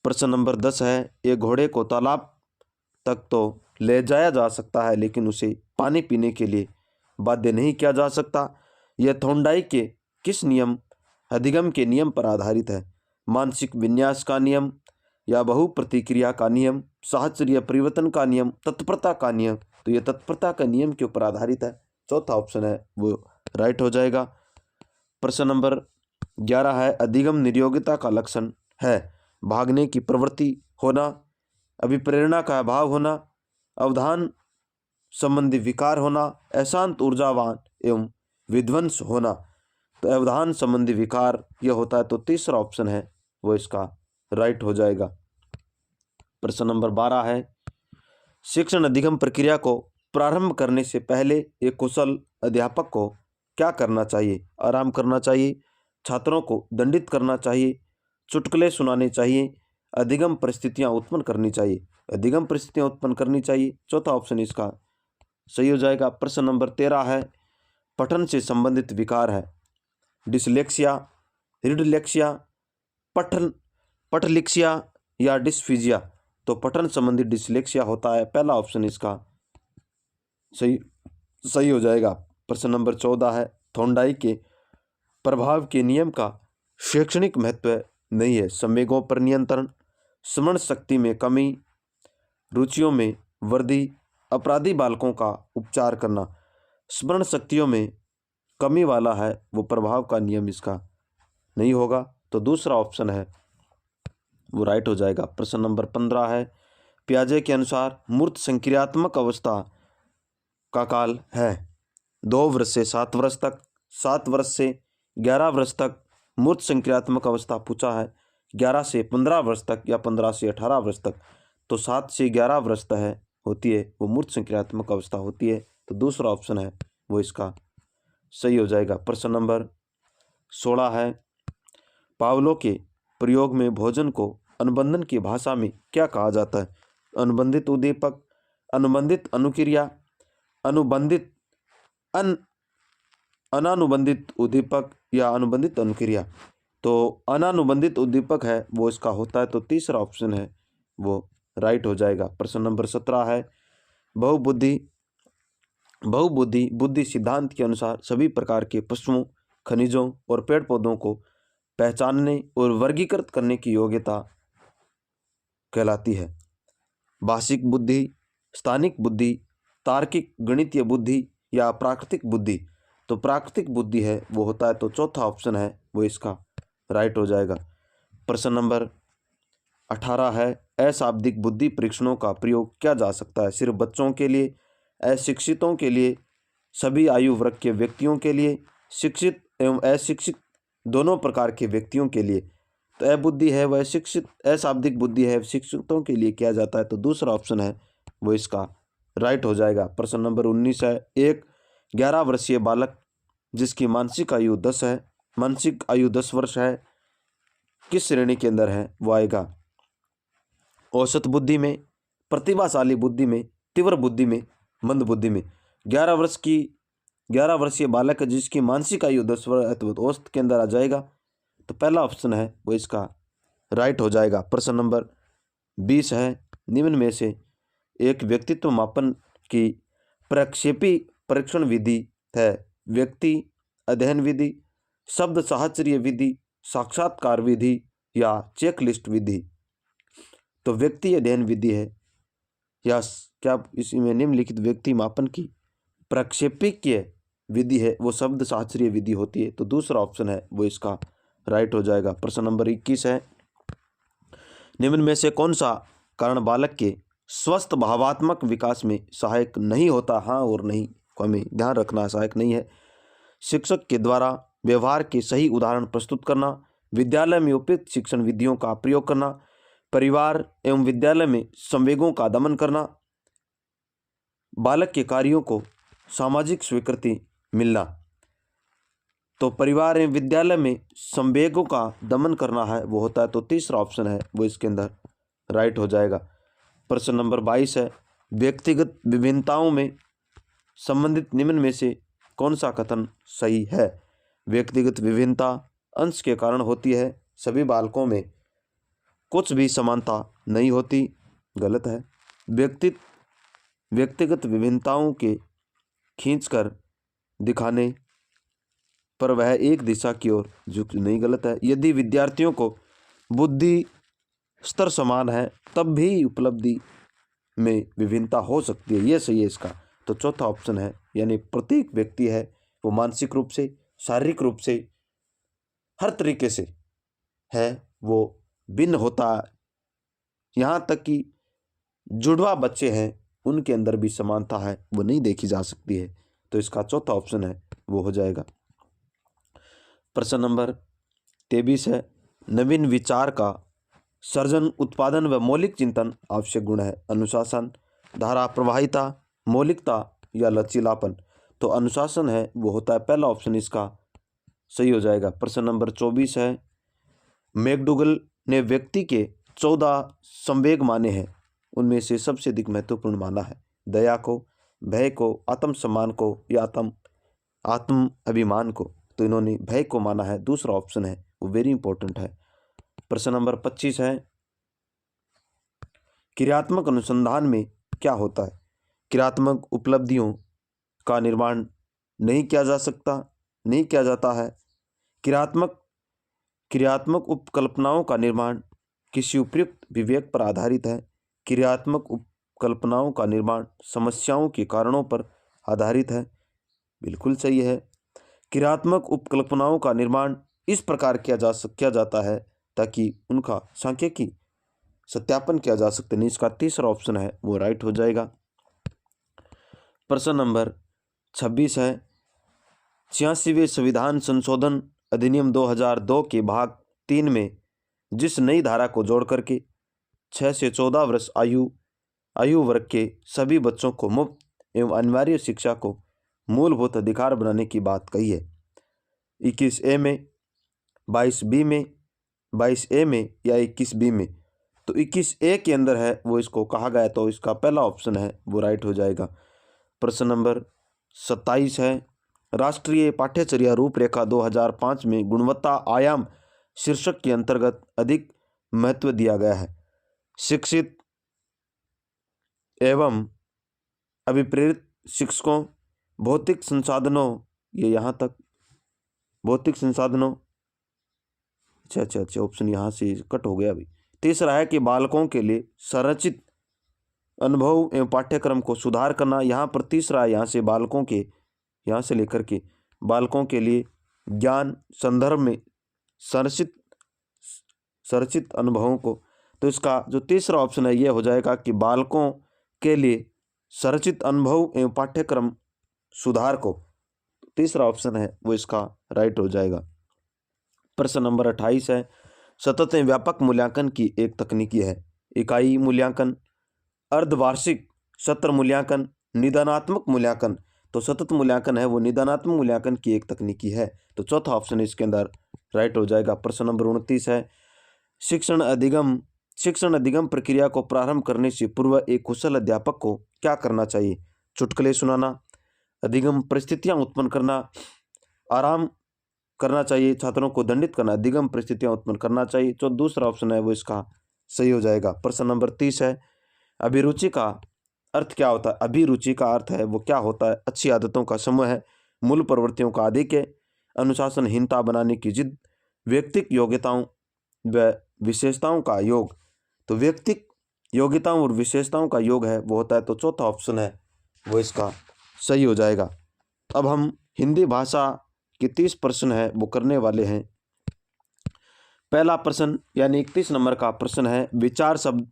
प्रश्न नंबर 10 है, एक घोड़े को तालाब तक तो ले जाया जा सकता है लेकिन उसे पानी पीने के लिए बाध्य नहीं किया जा सकता। यह थॉर्नडाइक के किस नियम, अधिगम के नियम पर आधारित है? मानसिक विन्यास का नियम या बहु प्रतिक्रिया का नियम, साहचर्य परिवर्तन का नियम, तत्परता का नियम। तो यह तत्परता का नियम के ऊपर आधारित है, चौथा ऑप्शन है वो राइट हो जाएगा। प्रश्न नंबर 11 है, अधिगम निर्योग्यता का लक्षण है भागने की प्रवृत्ति होना, अभिप्रेरणा का अभाव होना, अवधान संबंधी विकार होना, अशांत ऊर्जावान एवं विध्वंस होना। तो अवधान संबंधी विकार यह होता है, तो तीसरा ऑप्शन है वो इसका राइट हो जाएगा। प्रश्न नंबर 12 है, शिक्षण अधिगम प्रक्रिया को प्रारंभ करने से पहले एक कुशल अध्यापक को क्या करना चाहिए? आराम करना चाहिए, छात्रों को दंडित करना चाहिए, चुटकुले सुनाने चाहिए, अधिगम परिस्थितियां उत्पन्न करनी चाहिए। अधिगम परिस्थितियां उत्पन्न करनी चाहिए, चौथा ऑप्शन इसका सही हो जाएगा। प्रश्न नंबर 13 है, पठन से संबंधित विकार है डिसलेक्सिया, रीडलेक्सिया, पठलिक्सिया या डिस्फीजिया। तो पठन संबंधी डिसलेक्सिया होता है, पहला ऑप्शन इसका सही हो जाएगा। प्रश्न नंबर 14 है, थॉर्नडाइक के प्रभाव के नियम का शैक्षणिक महत्व नहीं है। संवेगों पर नियंत्रण, स्मरण शक्ति में कमी, रुचियों में वृद्धि, अपराधी बालकों का उपचार करना। स्मरण शक्तियों में कमी वाला है वो प्रभाव का नियम इसका नहीं होगा, तो दूसरा ऑप्शन है वो राइट हो जाएगा। प्रश्न नंबर 15 है, पियाजे के अनुसार मूर्त संक्रियात्मक अवस्था का काल है 2 वर्ष से 7 वर्ष तक, 7 वर्ष से 11 वर्ष तक। मूर्त संक्रियात्मक अवस्था पूछा है 11 से 15 वर्ष तक या 15 से 18 वर्ष तक, तो 7 से 11 वर्ष तक है होती है वो मूर्त संक्रियात्मक अवस्था होती है, तो दूसरा ऑप्शन है वो इसका सही हो जाएगा। प्रश्न नंबर 16 है, पावलो के प्रयोग में भोजन को अनुबंधन की भाषा में क्या कहा जाता है? अनुबंधित उद्दीपक, अनुबंधित अनुक्रिया, अनुबंधित अनानुबंधित उद्दीपक या अनुबंधित अनुक्रिया। तो अनानुबंधित उद्दीपक है वो इसका होता है, तो तीसरा ऑप्शन है वो राइट हो जाएगा। प्रश्न नंबर 17 है, बहुबुद्धि बुद्धि सिद्धांत के अनुसार सभी प्रकार के पशुओं, खनिजों और पेड़ पौधों को पहचानने और वर्गीकृत करने की योग्यता कहलाती है। भाषिक बुद्धि, स्थानिक बुद्धि, तार्किक गणितीय बुद्धि या प्राकृतिक बुद्धि। तो प्राकृतिक बुद्धि है वो होता है, तो चौथा ऑप्शन है वो इसका राइट हो जाएगा। प्रश्न नंबर 18 है, अशाब्दिक बुद्धि परीक्षणों का प्रयोग किया जा सकता है सिर्फ बच्चों के लिए, अशिक्षितों के लिए, सभी आयु वर्ग के व्यक्तियों के लिए, शिक्षित एवं अशिक्षित दोनों प्रकार के व्यक्तियों के लिए। तो अबुद्धि है वह शिक्षित, अशाब्दिक बुद्धि है शिक्षितों के लिए किया जाता है, तो दूसरा ऑप्शन है वो इसका राइट हो जाएगा। प्रश्न नंबर 19 है, एक 11 वर्षीय बालक जिसकी मानसिक आयु 10 है, मानसिक आयु 10 वर्ष है, किस श्रेणी के अंदर है वो आएगा? औसत बुद्धि में, प्रतिभाशाली बुद्धि में, तीव्र बुद्धि में, मंद बुद्धि में। 11 वर्षीय बालक जिसकी मानसिक आयु 10 वर्ष तो औसत के अंदर आ जाएगा, तो पहला ऑप्शन है वो इसका राइट हो जाएगा। प्रश्न नंबर 20 है, निम्न में से एक व्यक्तित्व मापन की प्रक्षेपी परीक्षण विधि है व्यक्ति अध्ययन विधि, शब्द साहचर्य विधि, साक्षात्कार विधि या चेकलिस्ट विधि। तो व्यक्ति अध्ययन विधि है या क्या इसी में निम्नलिखित व्यक्ति मापन की प्रक्षेपीय विधि है वो शब्द शास्त्रीय विधि होती है। तो दूसरा ऑप्शन है वो इसका राइट हो जाएगा। प्रश्न नंबर 21 है, निम्न में से कौन सा कारण बालक के स्वस्थ भावात्मक विकास में सहायक नहीं होता? हाँ और नहीं को हमें ध्यान रखना, सहायक नहीं है। शिक्षक के द्वारा व्यवहार के सही उदाहरण प्रस्तुत करना, विद्यालय में उपयुक्त शिक्षण विधियों का प्रयोग करना, परिवार एवं विद्यालय में संवेगों का दमन करना, बालक के कार्यों को सामाजिक स्वीकृति मिलना। तो परिवार एवं विद्यालय में संवेगों का दमन करना है वो होता है। तो तीसरा ऑप्शन है वो इसके अंदर राइट हो जाएगा। प्रश्न नंबर 22 है, व्यक्तिगत विभिन्नताओं में संबंधित निम्न में से कौन सा कथन सही है? व्यक्तिगत विभिन्नता अंश के कारण होती है, सभी बालकों में कुछ भी समानता नहीं होती, गलत है। व्यक्तिगत विभिन्नताओं के खींचकर दिखाने पर वह एक दिशा की ओर झुक नहीं, गलत है। यदि विद्यार्थियों को बुद्धि स्तर समान है तब भी उपलब्धि में विभिन्नता हो सकती है, ये सही है इसका। तो चौथा ऑप्शन है, यानी प्रत्येक व्यक्ति है वो मानसिक रूप से, शारीरिक रूप से, हर तरीके से है वो भिन्न होता है। यहाँ तक कि जुड़वा बच्चे हैं उनके अंदर भी समानता है वो नहीं देखी जा सकती है। तो इसका चौथा ऑप्शन है वो हो जाएगा। प्रश्न नंबर 23 है, नवीन विचार का सर्जन, उत्पादन व मौलिक चिंतन आवश्यक गुण है। अनुशासन, धारा प्रवाहिता, मौलिकता या लचीलापन। तो अनुशासन है वो होता है, पहला ऑप्शन इसका सही हो जाएगा। प्रश्न नंबर 24 है, मैकडूगल ने व्यक्ति के 14 संवेग माने हैं, उनमें से सबसे अधिक महत्वपूर्ण माना है दया को, भय को, आत्मसम्मान को या आत्म अभिमान को। तो इन्होंने भय को माना है, दूसरा ऑप्शन है वो वेरी इंपॉर्टेंट है। प्रश्न नंबर 25 है, क्रियात्मक अनुसंधान में क्या होता है? क्रियात्मक उपलब्धियों का निर्माण नहीं किया जाता है। क्रियात्मक उपकल्पनाओं का निर्माण किसी उपयुक्त विवेक पर आधारित है। क्रियात्मक उपकल्पनाओं का निर्माण समस्याओं के कारणों पर आधारित है, बिल्कुल सही है। क्रियात्मक उपकल्पनाओं का निर्माण इस प्रकार किया जाता है ताकि उनका सांख्यिकी सत्यापन किया जा सकते। नहीं, इसका तीसरा ऑप्शन है वो राइट हो जाएगा। प्रश्न नंबर 26 है, 86वें संविधान संशोधन अधिनियम 2002 के भाग 3 में जिस नई धारा को जोड़ करके 6 से 14 वर्ष आयु वर्ग के सभी बच्चों को मुफ्त एवं अनिवार्य शिक्षा को मूलभूत अधिकार बनाने की बात कही है। 21A में, 22B में, 22A में या 21B में? तो 21A के अंदर है वो इसको कहा गया, तो इसका पहला ऑप्शन है वो राइट हो जाएगा। प्रश्न नंबर 27 है, राष्ट्रीय पाठ्यचर्या रूपरेखा 2005 में गुणवत्ता आयाम शीर्षक के अंतर्गत अधिक महत्व दिया गया है। शिक्षित एवं अभिप्रेरित शिक्षकों, भौतिक संसाधनों, ये यहाँ तक भौतिक संसाधनों, अच्छा ऑप्शन यहाँ से कट हो गया अभी। तीसरा है कि बालकों के लिए संरचित अनुभव एवं पाठ्यक्रम को सुधार करना। यहाँ पर तीसरा है, यहाँ से बालकों के, यहाँ से लेकर के बालकों के लिए ज्ञान संदर्भ में संरचित अनुभवों को। तो इसका जो तीसरा ऑप्शन है ये हो जाएगा कि बालकों के लिए संरचित अनुभव एवं पाठ्यक्रम सुधार को, तीसरा ऑप्शन है वो इसका राइट हो जाएगा। प्रश्न नंबर 28 है, सतत एवं व्यापक मूल्यांकन की एक तकनीकी है। इकाई मूल्यांकन, अर्धवार्षिक सत्र मूल्यांकन, निदानात्मक मूल्यांकन। तो सतत मूल्यांकन है वो निदानात्मक मूल्यांकन की एक तकनीकी है। तो चौथा ऑप्शन इसके अंदर राइट हो जाएगा। प्रश्न नंबर 29 है, शिक्षण अधिगम प्रक्रिया को प्रारंभ करने से पूर्व एक कुशल अध्यापक को क्या करना चाहिए? चुटकुले सुनाना, अधिगम परिस्थितियां उत्पन्न करना, आराम करना चाहिए, छात्रों को दंडित करना, अधिगम परिस्थितियां उत्पन्न करना चाहिए। जो दूसरा ऑप्शन है वो इसका सही हो जाएगा। प्रश्न नंबर 30 है, अभिरुचि का अर्थ क्या होता है? अभिरुचि का अर्थ है वो क्या होता है? अच्छी आदतों का समूह है, मूल प्रवृत्तियों का आधिक्य, अनुशासनहीनता बनाने की जिद, व्यक्तिक योग्यताओं व विशेषताओं का योग, तो व्यक्तिक योग्यताओं और विशेषताओं का योग है वो होता है, तो चौथा ऑप्शन है वो इसका सही हो जाएगा। अब हम हिंदी भाषा के 30 प्रश्न है वो करने वाले हैं। पहला प्रश्न यानी 31 नंबर का प्रश्न है, विचार शब्द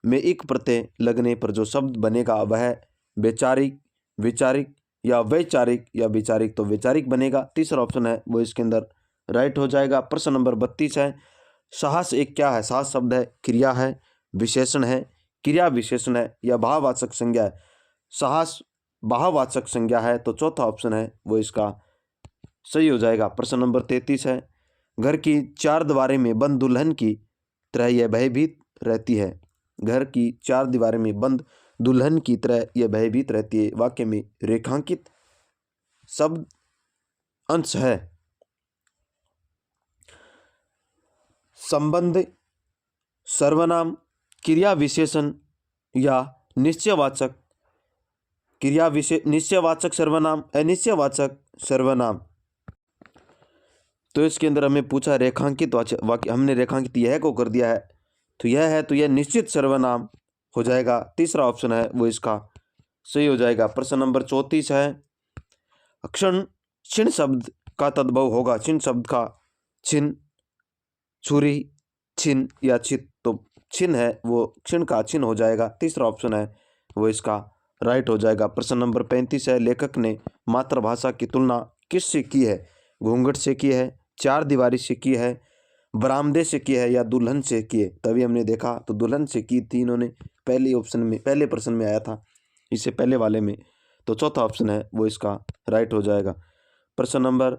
में इक प्रत्यय लगने पर जो शब्द बनेगा वह वैचारिक, विचारिक या वैचारिक या विचारिक, तो वैचारिक बनेगा। तीसरा ऑप्शन है वो इसके अंदर राइट हो जाएगा। प्रश्न नंबर 32 है, साहस एक क्या है? साहस शब्द है, क्रिया है, विशेषण है, क्रिया विशेषण है या भाववाचक संज्ञा है? साहस भाववाचक संज्ञा है, तो चौथा ऑप्शन है वो इसका सही हो जाएगा। प्रश्न नंबर 33 है, घर की चार दीवारें में बंद दुल्हन की तरह यह भयभीत रहती है। घर की चार दीवारें में बंद दुल्हन की तरह यह भयभीत रहती है, वाक्य में रेखांकित शब्द अंश है संबंध, सर्वनाम, क्रिया विशेषण या निश्चयवाचक क्रिया निश्चयवाचक सर्वनाम, अनिश्चयवाचक सर्वनाम। तो इसके अंदर हमें पूछा रेखांकित वाक्य, हमने रेखांकित यह को कर दिया है, तो यह है तो यह निश्चित सर्वनाम हो जाएगा। तीसरा ऑप्शन है वो इसका सही हो जाएगा। प्रश्न नंबर 34 है, क्षण छिन्न शब्द का तद्भव होगा। छिन्न शब्द का छिन्न, छुरी, छिन्न या छित, तो छिन्न है वो क्षण का छिन्न हो जाएगा। तीसरा ऑप्शन है वो इसका राइट हो जाएगा। प्रश्न नंबर 35 है, लेखक ने मातृभाषा की तुलना किससे की है? घूंघट से की है, चार दीवारी से की है, बरामदे से की है या दुल्हन से की है? तभी हमने देखा तो दुल्हन से की थी इन्होंने, पहले ऑप्शन में, पहले प्रश्न में आया था, इससे पहले वाले में, तो चौथा ऑप्शन है वो इसका राइट हो जाएगा। प्रश्न नंबर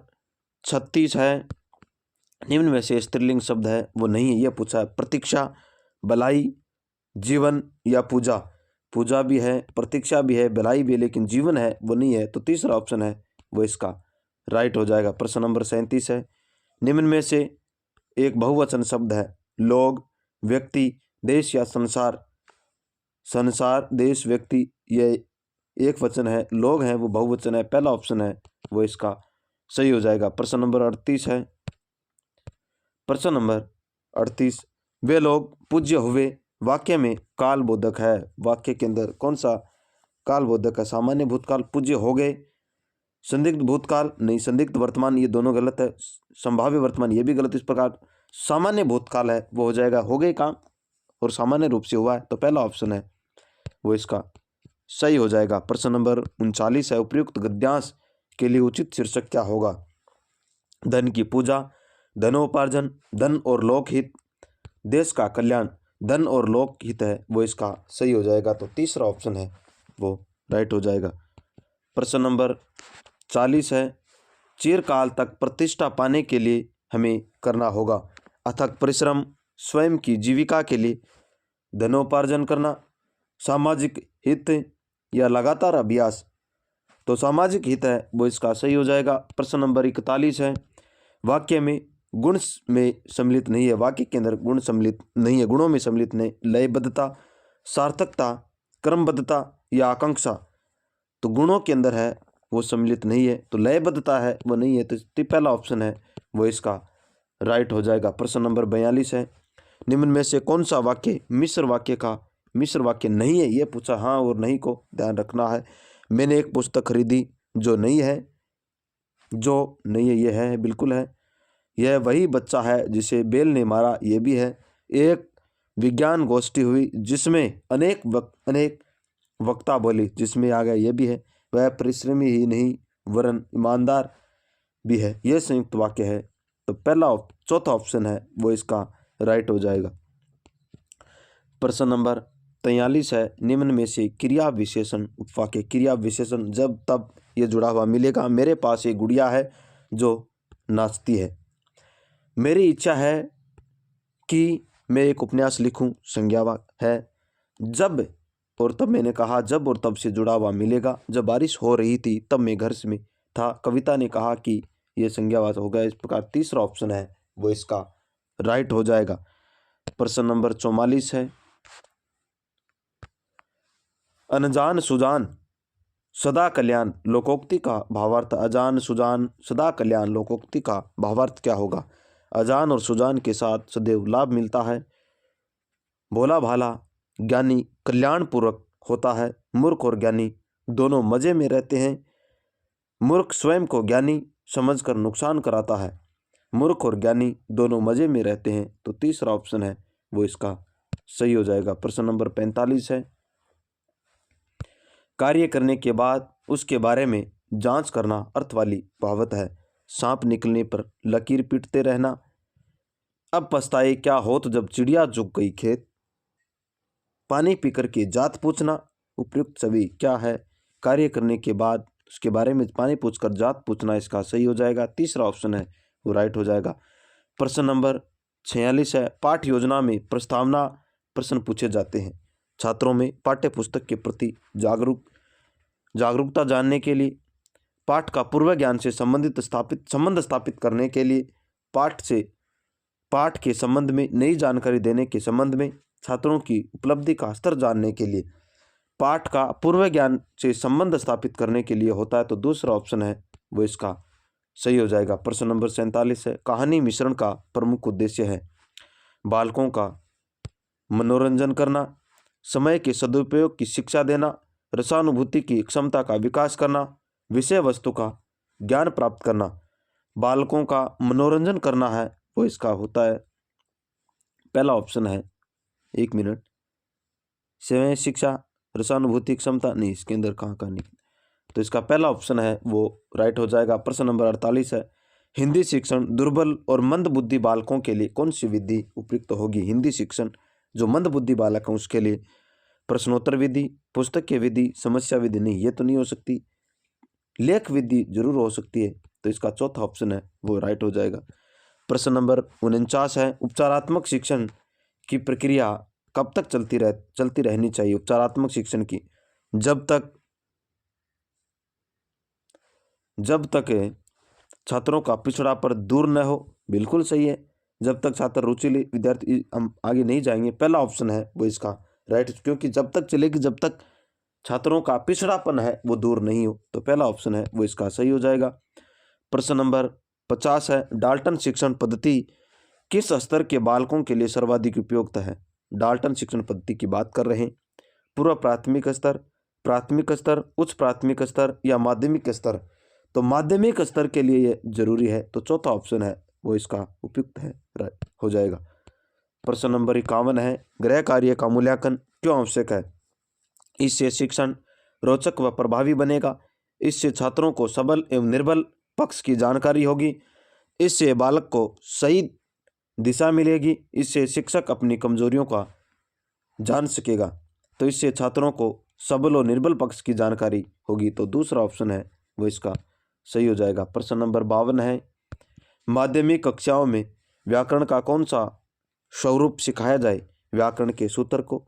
36 है, निम्न में से स्त्रीलिंग शब्द है वो नहीं है, यह पूछा है। प्रतीक्षा, भलाई, जीवन या पूजा? पूजा भी है, प्रतीक्षा भी है, भलाई भी है, लेकिन जीवन है वो नहीं है, तो तीसरा ऑप्शन है वो इसका राइट हो जाएगा। प्रश्न नंबर 37 है, निम्न में से एक बहुवचन शब्द है। लोग, व्यक्ति, देश या संसार? संसार, देश, व्यक्ति ये एक वचन है, लोग हैं वो बहुवचन है, पहला ऑप्शन है वो इसका सही हो जाएगा। प्रश्न नंबर 38 है, प्रश्न नंबर 38, वे लोग पूज्य हुए वाक्य में काल बोधक है। वाक्य के अंदर कौन सा काल बोधक है? सामान्य भूतकाल, पूज्य हो गए, संदिग्ध भूतकाल नहीं, संदिग्ध वर्तमान ये दोनों गलत है, संभाव्य वर्तमान ये भी गलत। इस प्रकार सामान्य भूतकाल है वो हो जाएगा हो गए काम और सामान्य रूप से हुआ है, तो पहला ऑप्शन है वो इसका सही हो जाएगा। प्रश्न नंबर 39 है, उपयुक्त गद्यांश के लिए उचित शीर्षक क्या होगा? धन की पूजा, धनोपार्जन, धन और लोकहित, देश का कल्याण। धन और लोकहित है वो इसका सही हो जाएगा, तो तीसरा ऑप्शन है वो राइट हो जाएगा। प्रश्न नंबर 40 है, चिरकाल तक प्रतिष्ठा पाने के लिए हमें करना होगा अथक परिश्रम, स्वयं की जीविका के लिए धनोपार्जन करना, सामाजिक हित या लगातार अभ्यास? तो सामाजिक हित है वो इसका सही हो जाएगा। प्रश्न नंबर 41 है, वाक्य में गुण में सम्मिलित नहीं है। वाक्य के अंदर गुण सम्मिलित नहीं है, गुणों में सम्मिलित नहीं, लयबद्धता, सार्थकता, क्रमबद्धता या आकांक्षा? तो गुणों के अंदर है वो सम्मिलित नहीं है, तो लयबद्धता है वो नहीं है, तो पहला ऑप्शन है वो इसका राइट हो जाएगा। प्रश्न नंबर 42 है, निम्न में से कौन सा वाक्य मिश्र वाक्य नहीं है? ये पूछा, हाँ और नहीं को ध्यान रखना है। मैंने एक पुस्तक खरीदी जो नहीं है, ये है बिल्कुल है। यह वही बच्चा है जिसे बेल ने मारा, ये भी है। एक विज्ञान गोष्ठी हुई जिसमें अनेक वक्ता बोली, जिसमें आ गया, ये भी है। वह परिश्रमी ही नहीं वरन ईमानदार भी है, यह संयुक्त वाक्य है, तो चौथा ऑप्शन है वो इसका राइट हो जाएगा। प्रश्न नंबर 43 है, निम्न में से क्रिया विशेषण उपवाक्य। क्रिया विशेषण जब तब ये जुड़ा हुआ मिलेगा। मेरे पास एक गुड़िया है जो नाचती है। मेरी इच्छा है कि मैं एक उपन्यास लिखूं, संज्ञावाचक है। जब और तब मैंने कहा, जब और तब से जुड़ा हुआ मिलेगा। जब बारिश हो रही थी तब मैं घर में था। कविता ने कहा कि यह संज्ञावाचक हो गया। इस प्रकार तीसरा ऑप्शन है वो इसका राइट हो जाएगा। प्रश्न नंबर 44 है, अनजान सुजान सदा कल्याण लोकोक्ति का भावार्थ। अजान सुजान सदा कल्याण लोकोक्ति का भावार्थ क्या होगा? अजान और सुजान के साथ सदैव लाभ मिलता है। भोला भाला ज्ञानी कल्याणपूर्वक होता है। मूर्ख और ज्ञानी दोनों मजे में रहते हैं। मूर्ख स्वयं को ज्ञानी समझकर नुकसान कराता है। मूर्ख और ज्ञानी दोनों मजे में रहते हैं। तो तीसरा ऑप्शन है वो इसका सही हो जाएगा। प्रश्न नंबर 45 है, कार्य करने के बाद उसके बारे में जांच करना अर्थ वाली कहावत है। सांप निकलने पर लकीर पीटते रहना, अब पछताए क्या होत जब चिड़िया चुग गई खेत, पानी पीकर के जात पूछना, उपयुक्त सभी क्या है। कार्य करने के बाद उसके बारे में पानी पूछकर जात पूछना इसका सही हो जाएगा। तीसरा ऑप्शन है वो राइट हो जाएगा। प्रश्न नंबर 46 है, पाठ्य योजना में प्रस्तावना प्रश्न पूछे जाते हैं। छात्रों में पाठ्य पुस्तक के प्रति जागरूकता जानने के लिए, पाठ का पूर्व ज्ञान से संबंध स्थापित करने के लिए, पाठ के संबंध में नई जानकारी देने के संबंध में, छात्रों की उपलब्धि का स्तर जानने के लिए, पाठ का पूर्व ज्ञान से संबंध स्थापित करने के लिए होता है। तो दूसरा ऑप्शन है वो इसका सही हो जाएगा। प्रश्न नंबर 47 है, कहानी मिश्रण का प्रमुख उद्देश्य है बालकों का मनोरंजन करना, समय के सदुपयोग की शिक्षा देना, रसानुभूति की क्षमता का विकास करना, विषय वस्तु का ज्ञान प्राप्त करना। बालकों का मनोरंजन करना है वो इसका होता है पहला ऑप्शन है। 1 मिनट, समय शिक्षा रसानुभूति क्षमता नहीं, इसके अंदर कहाँ नहीं, तो इसका पहला ऑप्शन है वो राइट हो जाएगा। प्रश्न नंबर 48 है, हिंदी शिक्षण दुर्बल और मंद बुद्धि बालकों के लिए कौन सी विधि उपयुक्त होगी। हिंदी शिक्षण जो मंद बुद्धि बालक है उसके लिए प्रश्नोत्तर विधि, पुस्तकीय विधि, समस्या विधि नहीं, ये तो नहीं हो सकती, लेख विधि जरूर हो सकती है। तो इसका चौथा ऑप्शन है वो राइट हो जाएगा। प्रश्न नंबर 49 है, उपचारात्मक शिक्षण की प्रक्रिया कब तक चलती रहनी चाहिए। उपचारात्मक शिक्षण की जब तक छात्रों का पिछड़ापन दूर न हो, बिल्कुल सही है। जब तक छात्र रुचिले विद्यार्थी, हम आगे नहीं जाएंगे, पहला ऑप्शन है वो इसका राइट, क्योंकि जब तक चलेगी जब तक छात्रों का पिछड़ापन है वो दूर नहीं हो, तो पहला ऑप्शन है वो इसका सही हो जाएगा। प्रश्न नंबर 50 है, डाल्टन शिक्षण पद्धति किस स्तर के बालकों के लिए सर्वाधिक उपयुक्त है। डाल्टन शिक्षण पद्धति की बात कर रहे हैं, पूर्व प्राथमिक स्तर, प्राथमिक स्तर, उच्च प्राथमिक स्तर या माध्यमिक स्तर। तो माध्यमिक स्तर के लिए ये जरूरी है, तो चौथा ऑप्शन है वो इसका उपयुक्त है, राइट हो जाएगा। प्रश्न नंबर 51 है, गृह कार्य का मूल्यांकन क्यों आवश्यक है। इससे शिक्षण रोचक व प्रभावी बनेगा, इससे छात्रों को सबल एवं निर्बल पक्ष की जानकारी होगी, इससे बालक को सही दिशा मिलेगी, इससे शिक्षक अपनी कमजोरियों का जान सकेगा, तो इससे छात्रों को सबल और निर्बल पक्ष की जानकारी होगी। तो दूसरा ऑप्शन है वो इसका सही हो जाएगा। प्रश्न नंबर 52 है, माध्यमिक कक्षाओं में व्याकरण का कौन सा स्वरूप सिखाया जाए। व्याकरण के सूत्र को,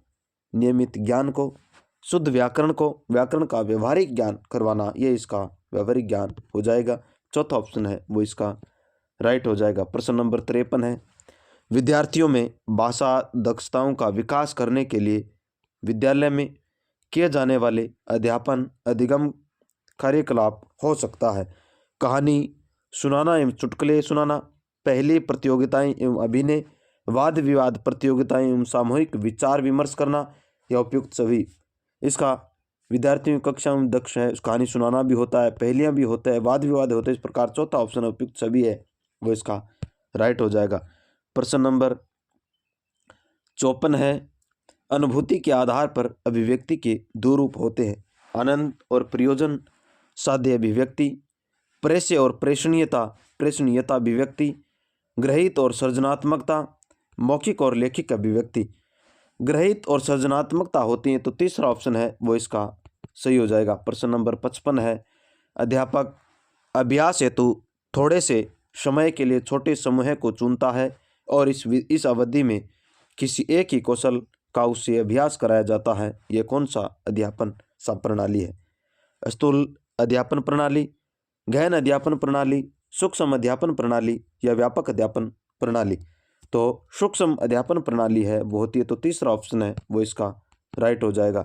नियमित ज्ञान को, शुद्ध व्याकरण को, व्याकरण का व्यवहारिक ज्ञान करवाना, ये इसका व्यवहारिक ज्ञान हो जाएगा। चौथा ऑप्शन है वो इसका राइट हो जाएगा। प्रश्न नंबर 53 है, विद्यार्थियों में भाषा दक्षताओं का विकास करने के लिए विद्यालय में किए जाने वाले अध्यापन अधिगम कार्यकलाप हो सकता है। कहानी सुनाना एवं चुटकुले सुनाना, पहली प्रतियोगिताएं एवं अभिनय, वाद विवाद प्रतियोगिताएं एवं सामूहिक विचार विमर्श करना, या उपयुक्त सभी। इसका विद्यार्थियों की कक्षा में दक्ष है, कहानी सुनाना भी होता है, पहेलियां भी होता है, वाद विवाद होते हैं, इस प्रकार चौथा ऑप्शन उपयुक्त सभी है वो इसका राइट हो जाएगा। प्रश्न नंबर 54 है, अनुभूति के आधार पर अभिव्यक्ति के दो रूप होते हैं, आनंद और प्रयोजन साध्य अभिव्यक्ति, प्रेष्य और प्रेषणीयता अभिव्यक्ति, ग्रहित और सृजनात्मकता, मौखिक और लेखिक अभिव्यक्ति। ग्रहित और सृजनात्मकता होती है, तो तीसरा ऑप्शन है वो इसका सही हो जाएगा। प्रश्न नंबर 55 है, अध्यापक अभ्यास हेतु थोड़े से समय के लिए छोटे समूह को चुनता है और इस अवधि में किसी एक ही कौशल का उससे अभ्यास कराया जाता है। यह कौन सा अध्यापन प्रणाली है। स्थूल अध्यापन प्रणाली, गहन अध्यापन प्रणाली, सूक्ष्म अध्यापन प्रणाली या व्यापक अध्यापन प्रणाली। तो सूक्ष्म अध्यापन प्रणाली है वो होती है, तो तीसरा ऑप्शन है वो इसका राइट हो जाएगा।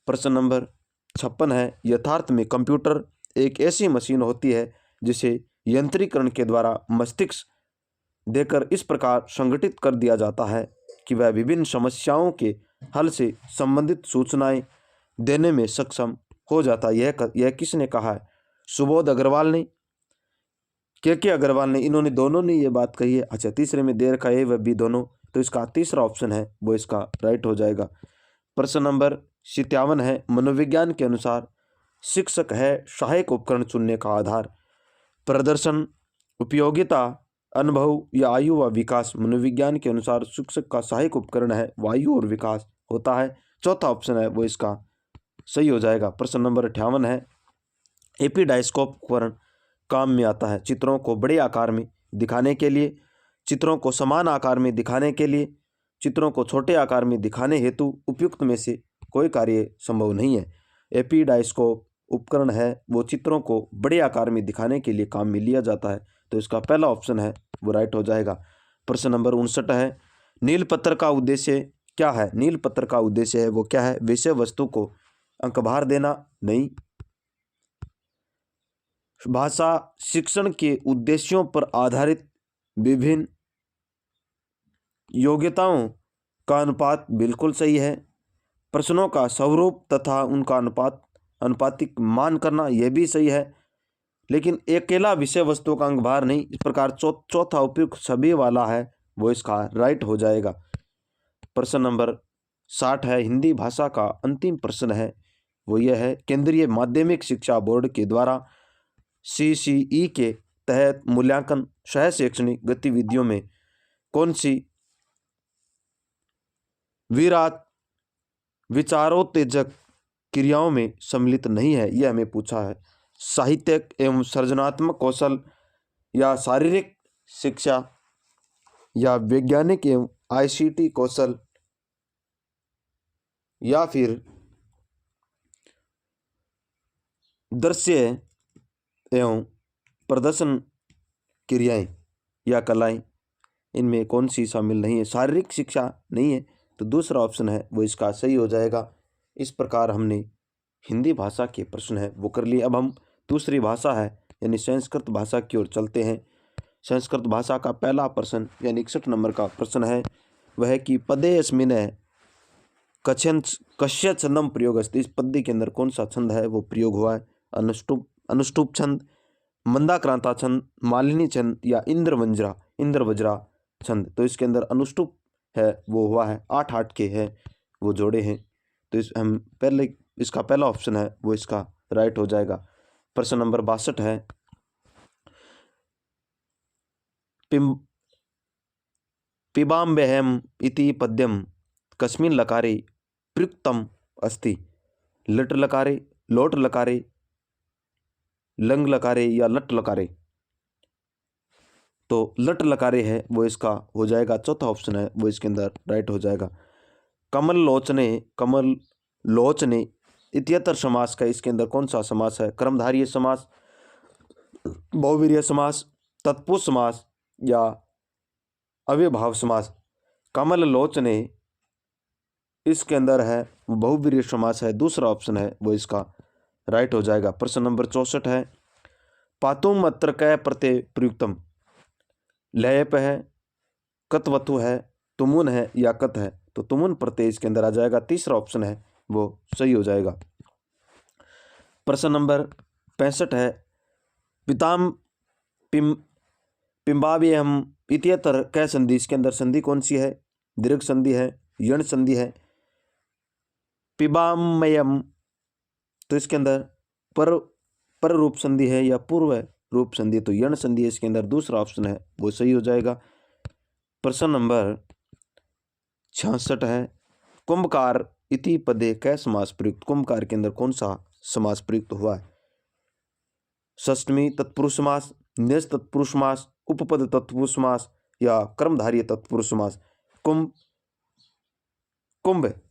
प्रश्न नंबर 56 है, यथार्थ में कंप्यूटर एक ऐसी मशीन होती है जिसे यंत्रीकरण के द्वारा मस्तिष्क देकर इस प्रकार संगठित कर दिया जाता है कि वह विभिन्न समस्याओं के हल से संबंधित सूचनाएं देने में सक्षम हो जाता है। यह किसने कहा है? सुबोध अग्रवाल ने, के अग्रवाल ने, इन्होंने दोनों ने ये बात कही है। अच्छा, तीसरे में दे रखा है व बी दोनों, तो इसका तीसरा ऑप्शन है वो इसका राइट हो जाएगा। प्रश्न नंबर 57 है, मनोविज्ञान के अनुसार शिक्षक है सहायक उपकरण चुनने का आधार। प्रदर्शन, उपयोगिता, अनुभव या आयु व विकास। मनोविज्ञान के अनुसार शिक्षक का सहायक उपकरण है वायु और विकास होता है। चौथा ऑप्शन है वो इसका सही हो जाएगा। प्रश्न नंबर 58 है, एपीडायस्कोप उपकरण काम में आता है। चित्रों को बड़े आकार में दिखाने के लिए, चित्रों को समान आकार में दिखाने के लिए, चित्रों को छोटे आकार में दिखाने हेतु उपयुक्त में से कोई कार्य संभव नहीं है। एपीडायस्कोप उपकरण है वो चित्रों को बड़े आकार में दिखाने के लिए काम में लिया जाता है, तो इसका पहला ऑप्शन है वो राइट हो जाएगा। प्रश्न नंबर 59 है, नीलपत्र का उद्देश्य क्या है? नीलपत्र का उद्देश्य है वो क्या है? विषय वस्तु को अंकभार देना? नहीं। भाषा शिक्षण के उद्देश्यों पर आधारित विभिन्न योग्यताओं का अनुपात? बिल्कुल सही है। प्रश्नों का स्वरूप तथा उनका अनुपातिक मान करना, यह भी सही है, लेकिन अकेला विषय वस्तु का अंकभार नहीं। इस प्रकार चौथा उपयुक्त सभी वाला है वो इसका राइट हो जाएगा। प्रश्न नंबर 60 है, हिंदी भाषा का अंतिम प्रश्न है वो यह है, केंद्रीय माध्यमिक शिक्षा बोर्ड के द्वारा CCE के तहत मूल्यांकन सह शैक्षणिक गतिविधियों में कौन सी विचारोत्तेजक क्रियाओं में सम्मिलित नहीं है? यह हमें पूछा है। साहित्यिक एवं सृजनात्मक कौशल, या शारीरिक शिक्षा, या वैज्ञानिक एवं ICT कौशल, या फिर दृश्य एवं प्रदर्शन क्रियाएं या कलाएं, इनमें कौन सी शामिल नहीं है? शारीरिक शिक्षा नहीं है, तो दूसरा ऑप्शन है वो इसका सही हो जाएगा। इस प्रकार हमने हिंदी भाषा के प्रश्न है वो कर लिए। अब हम दूसरी भाषा है यानी संस्कृत भाषा की ओर चलते हैं। संस्कृत भाषा का पहला प्रश्न यानी 61 नंबर का प्रश्न है वह है कि पदे अस्मिन कस्य छंदम प्रयोग अस्ति। इस पद्य के अंदर कौन सा छंद है वो प्रयोग हुआ है? अनुष्टुप छंद, मंदाक्रांता छंद, मालिनी छंद, या इंद्रवज्रा छंद। तो इसके अंदर अनुष्टुप है वो हुआ है, 8-8 के है वो जोड़े हैं, तो इसका पहला ऑप्शन है वो इसका राइट हो जाएगा। प्रश्न नंबर 62 है, पिबाम्बेहम इति पद्यम कस्मिन् लकारे प्रयुक्तम अस्ति। लट लकारे, लोट लकारे, लंग लकारे, या लट लकारे? तो लट लकारे है वो इसका हो जाएगा। चौथा ऑप्शन है वो इसके अंदर राइट हो जाएगा। कमल लोचने इत्यतर समास का इसके अंदर कौन सा समास है? कर्मधारय समास, बहुवीर्य समास, तत्पुरुष समास, या अव्ययभाव समास? कमल लोचने इसके अंदर है बहुवीर्य समास है, दूसरा ऑप्शन है वो इसका राइट हो जाएगा। प्रश्न नंबर 64 है, पातुम अत्र कै प्रत्यय प्रयुक्तम। लयप है, कतवतु है, तुमुन है, या कत है? तो तुमुन प्रत्यय इसके अंदर आ जाएगा, तीसरा ऑप्शन है वो सही हो जाएगा। प्रश्न नंबर 65 है, पिम्बाव्यहम इत्यतर कै संधि। इसके अंदर संधि कौन सी है? दीर्घ संधि है, यण संधि है। पिबामयम, तो इसके अंदर पर रूप संधि है या पूर्व रूप संधि? तो यण संधि है इसके अंदर, दूसरा ऑप्शन है वो सही हो जाएगा। प्रश्न नंबर 66 है, कुंभकार इति पदे कै समास प्रयुक्त। कुंभकार के अंदर कौन सा समास प्रयुक्त हुआ है? षष्टमी तत्पुरुष समास, निज तत्पुरुष समास, उपपद तत्पुरुष समास, या कर्मधारय तत्पुरुष समास? कुंभ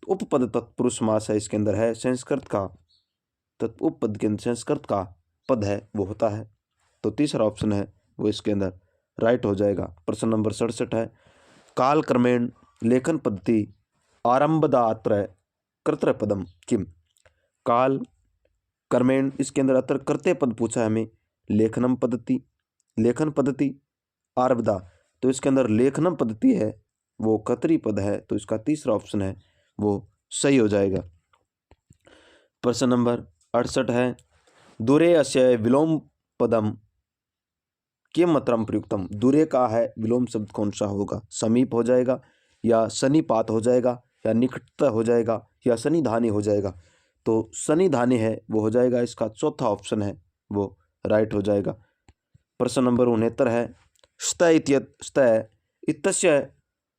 उपपद तत्पुरुष समास है इसके अंदर है। संस्कृत का उपपद के अंदर संस्कृत का पद है वो होता है, तो तीसरा ऑप्शन है वो इसके अंदर राइट हो जाएगा। प्रश्न नंबर 67 है, काल क्रमेण लेखन पद्धति आरंभदात्र कर्तृपदम किम। काल क्रमेण इसके अंदर अत्र कर्तृ पद पूछा है हमें। लेखन पद्धति आरंभदा तो इसके अंदर लेखनम पद्धति है वो कर्तरी पद है, तो इसका तीसरा ऑप्शन है वो सही हो जाएगा। प्रश्न नंबर 68 है दूरे अस्य विलोम पदम किम मात्रम प्रयुक्तम। दूरे का है विलोम शब्द कौन सा होगा? समीप हो जाएगा, या सन्निपात हो जाएगा, या निकटता हो जाएगा, या सन्निधानी हो जाएगा। तो सन्निधानी है वो हो जाएगा, इसका चौथा ऑप्शन है वो राइट हो जाएगा। प्रश्न नंबर 69 है स्तः इत्यस्य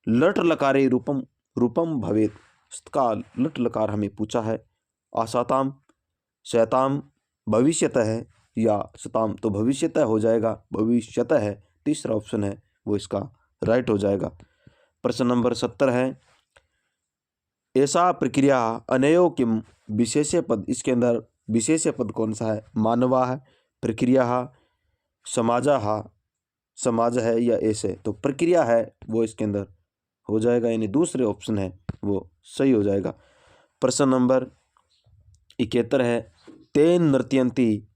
लट लकारे रूपम रूपम भवेत। का लट लकार हमें पूछा है। आसाताम, शैताम, भविष्यतः या सताम, तो भविष्यतः हो जाएगा, भविष्यतः है तीसरा ऑप्शन है वो इसका राइट हो जाएगा। प्रश्न नंबर 70 है ऐसा प्रक्रिया अनयो किम विशेष्य पद। इसके अंदर विशेष्य पद कौन सा है? मानवा है, प्रक्रिया, समाजा, समाज है, या ऐसे। तो प्रक्रिया है वो इसके अंदर हो जाएगा, यानी दूसरे ऑप्शन है वो सही हो जाएगा। प्रश्न नंबर 71 है तेन नृत्यंती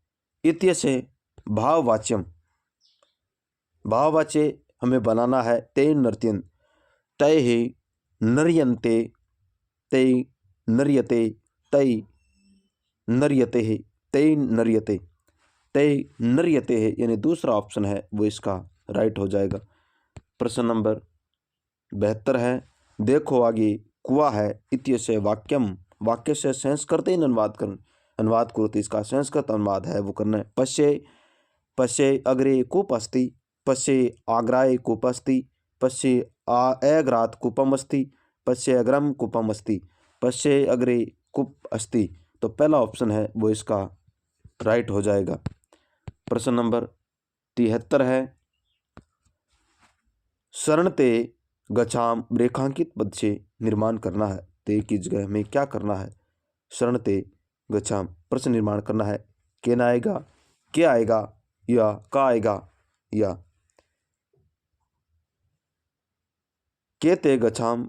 इत्यस्य भाववाच्यम। भाववाच्य हमें बनाना है तेन नृत्यन, तय ही नर्यन्ते, तय नर्यते, तय नर्यते है, तय नर्यते, तय नर्यते है, यानी दूसरा ऑप्शन है वो इसका राइट हो जाएगा। प्रश्न नंबर 72 है देखो आगे कुआ है इत्यस्य वाक्यम। वाक्य से संस्कृत अनुवाद करो, तो इसका संस्कृत अनुवाद है वो करना है। पश्ये पश्ये अग्रे कूप अस्ति, पश्ये आग्राय कूप अस्ति, पश्ये अग्रात कूपम अस्ति, पश्ये अग्रम कूपम अस्ति, पश्ये अग्रे कूप अस्ति। तो पहला ऑप्शन है वो इसका राइट हो जाएगा। प्रश्न नंबर 73 है शरणते गच्छाम रेखांकित पद से निर्माण करना है। ते की जगह हमें क्या करना है? शरणते गच्छाम प्रश्न निर्माण करना है। केन आएगा, के आएगा, या का आएगा, या के ते गच्छाम,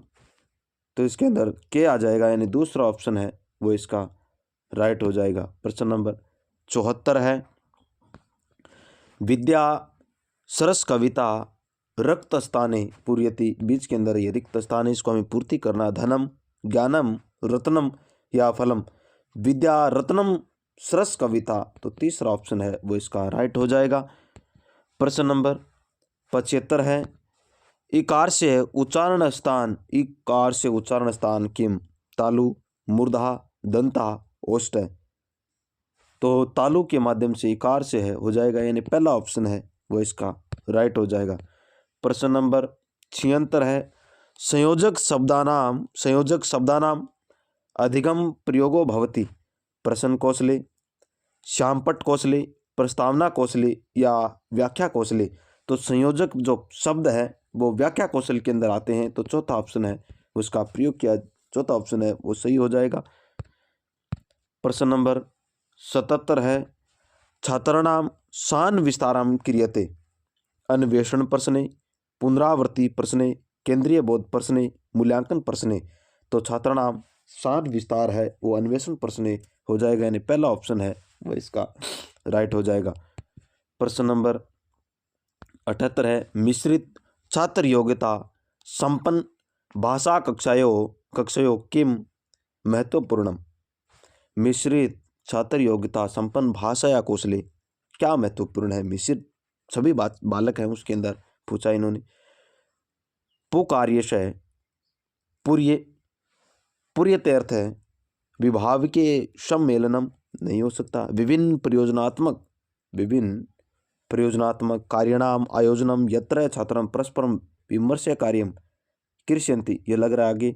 तो इसके अंदर के आ जाएगा, यानी दूसरा ऑप्शन है वो इसका राइट हो जाएगा। प्रश्न नंबर 74 है विद्या सरस कविता रक्त स्थाने पूर्यति। बीच के अंदर ये रिक्त स्थान है, इसको हमें पूर्ति करना। धनम, ज्ञानम, रत्नम, या फलम। विद्या रत्नम सरस कविता, तो तीसरा ऑप्शन है वो इसका राइट हो जाएगा। प्रश्न नंबर 75 है इकार से उच्चारण स्थान, इकार से उच्चारण स्थान किम। तालु, मूर्धा, दंता, ओष्ठ। तो तालु के माध्यम से इकार से है हो जाएगा, यानी पहला ऑप्शन है वो इसका राइट हो जाएगा। प्रश्न नंबर 76 है संयोजक शब्दानाम अधिगम प्रयोगो भवति। प्रश्न कौशले, श्यामपट्ट कौशले, प्रस्तावना कौशले, या व्याख्या कौशले। तो संयोजक जो शब्द है वो व्याख्या कौशल के अंदर आते हैं, तो चौथा ऑप्शन है उसका प्रयोग किया, चौथा ऑप्शन है वो सही हो जाएगा। प्रश्न नंबर 77 है छात्राणाम शान विस्तारम क्रियते। अन्वेषण प्रश्ने, पुनरावृत्ति प्रश्ने, केंद्रीय बोध प्रश्ने, मूल्यांकन प्रश्ने। तो छात्राणाम शान विस्तार है वो अन्वेषण प्रश्ने हो जाएगा, यानी पहला ऑप्शन है वो इसका राइट हो जाएगा। प्रश्न नंबर 78 है मिश्रित छात्र योग्यता संपन्न भाषा कक्षायो किम महत्वपूर्णम। मिश्रित छात्र योग्यता संपन्न भाषा या कौशले क्या महत्वपूर्ण है? मिश्रित सभी बालक हैं उसके अंदर पूछा इन्होंने। पुकार्यशय पुर्यते अर्थ है विभाव के सम्मेलनम नहीं हो सकता। विभिन्न प्रयोजनात्मक कार्याणाम आयोजनम यत्र छात्रम परस्परम विमर्श कार्यम कृष्यन्ति, ये लग रहा है आगे।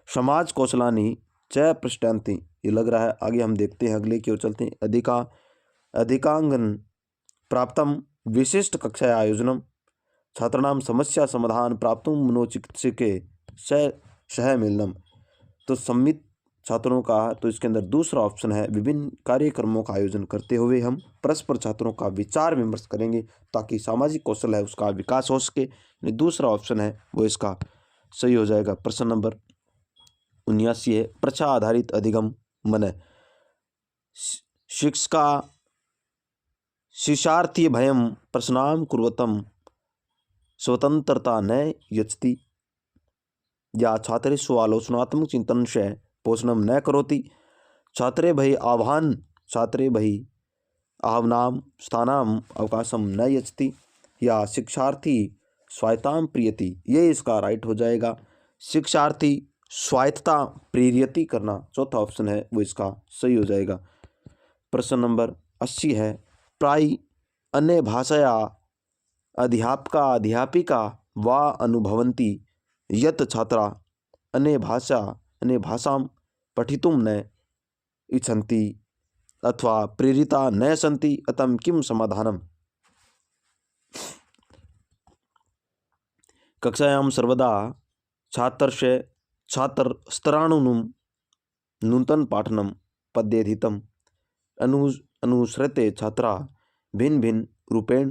समाज कौशलानि च पृष्ठन्ति, ये लग रहा है आगे। हम देखते हैं अगले की ओर चलते हैं। अधिकांगन प्राप्तम विशिष्ट कक्षा आयोजनम छात्राणाम समस्या समाधान प्राप्तुम मनोचिकित्सके सह मिलनम। तो सम्मित छात्रों का, तो इसके अंदर दूसरा ऑप्शन है विभिन्न कार्यक्रमों का आयोजन करते हुए हम परस्पर छात्रों का विचार विमर्श करेंगे ताकि सामाजिक कौशल है उसका विकास हो सके। दूसरा ऑप्शन है वो इसका सही हो जाएगा। प्रश्न नंबर 79 है प्रच्छा आधारित अधिगम मन शिक्षका शिक्षार्थी भयम प्रश्नाम कुर्वतम स्वतंत्रता न यच्छति या छात्रेषु आलोचनात्मक चिंतन से पोषणं न करोति। छात्रे बहि आवनाम स्थानाम अवकाशम न यच्छति या शिक्षार्थी स्वायत्तां प्रियति। ये इसका राइट हो जाएगा। शिक्षार्थी स्वायत्तता प्रेरियति करना, चौथा ऑप्शन है वो इसका सही हो जाएगा। प्रश्न नंबर 80 है, प्राय अन्य भाषया अध्यापका अध्यापिका वा अनुभवन्ति यत् छात्रा अन्य भाषां पठितुं न इच्छन्ति अथवा प्रेरिता न सन्ति अतं किं समाधानम्। कक्षायां सर्वदा छात्रस्तराणुं नूतन पाठनं पद्येधितम् अनुसृत्य छात्रा भिन्न भिन्न रूपेण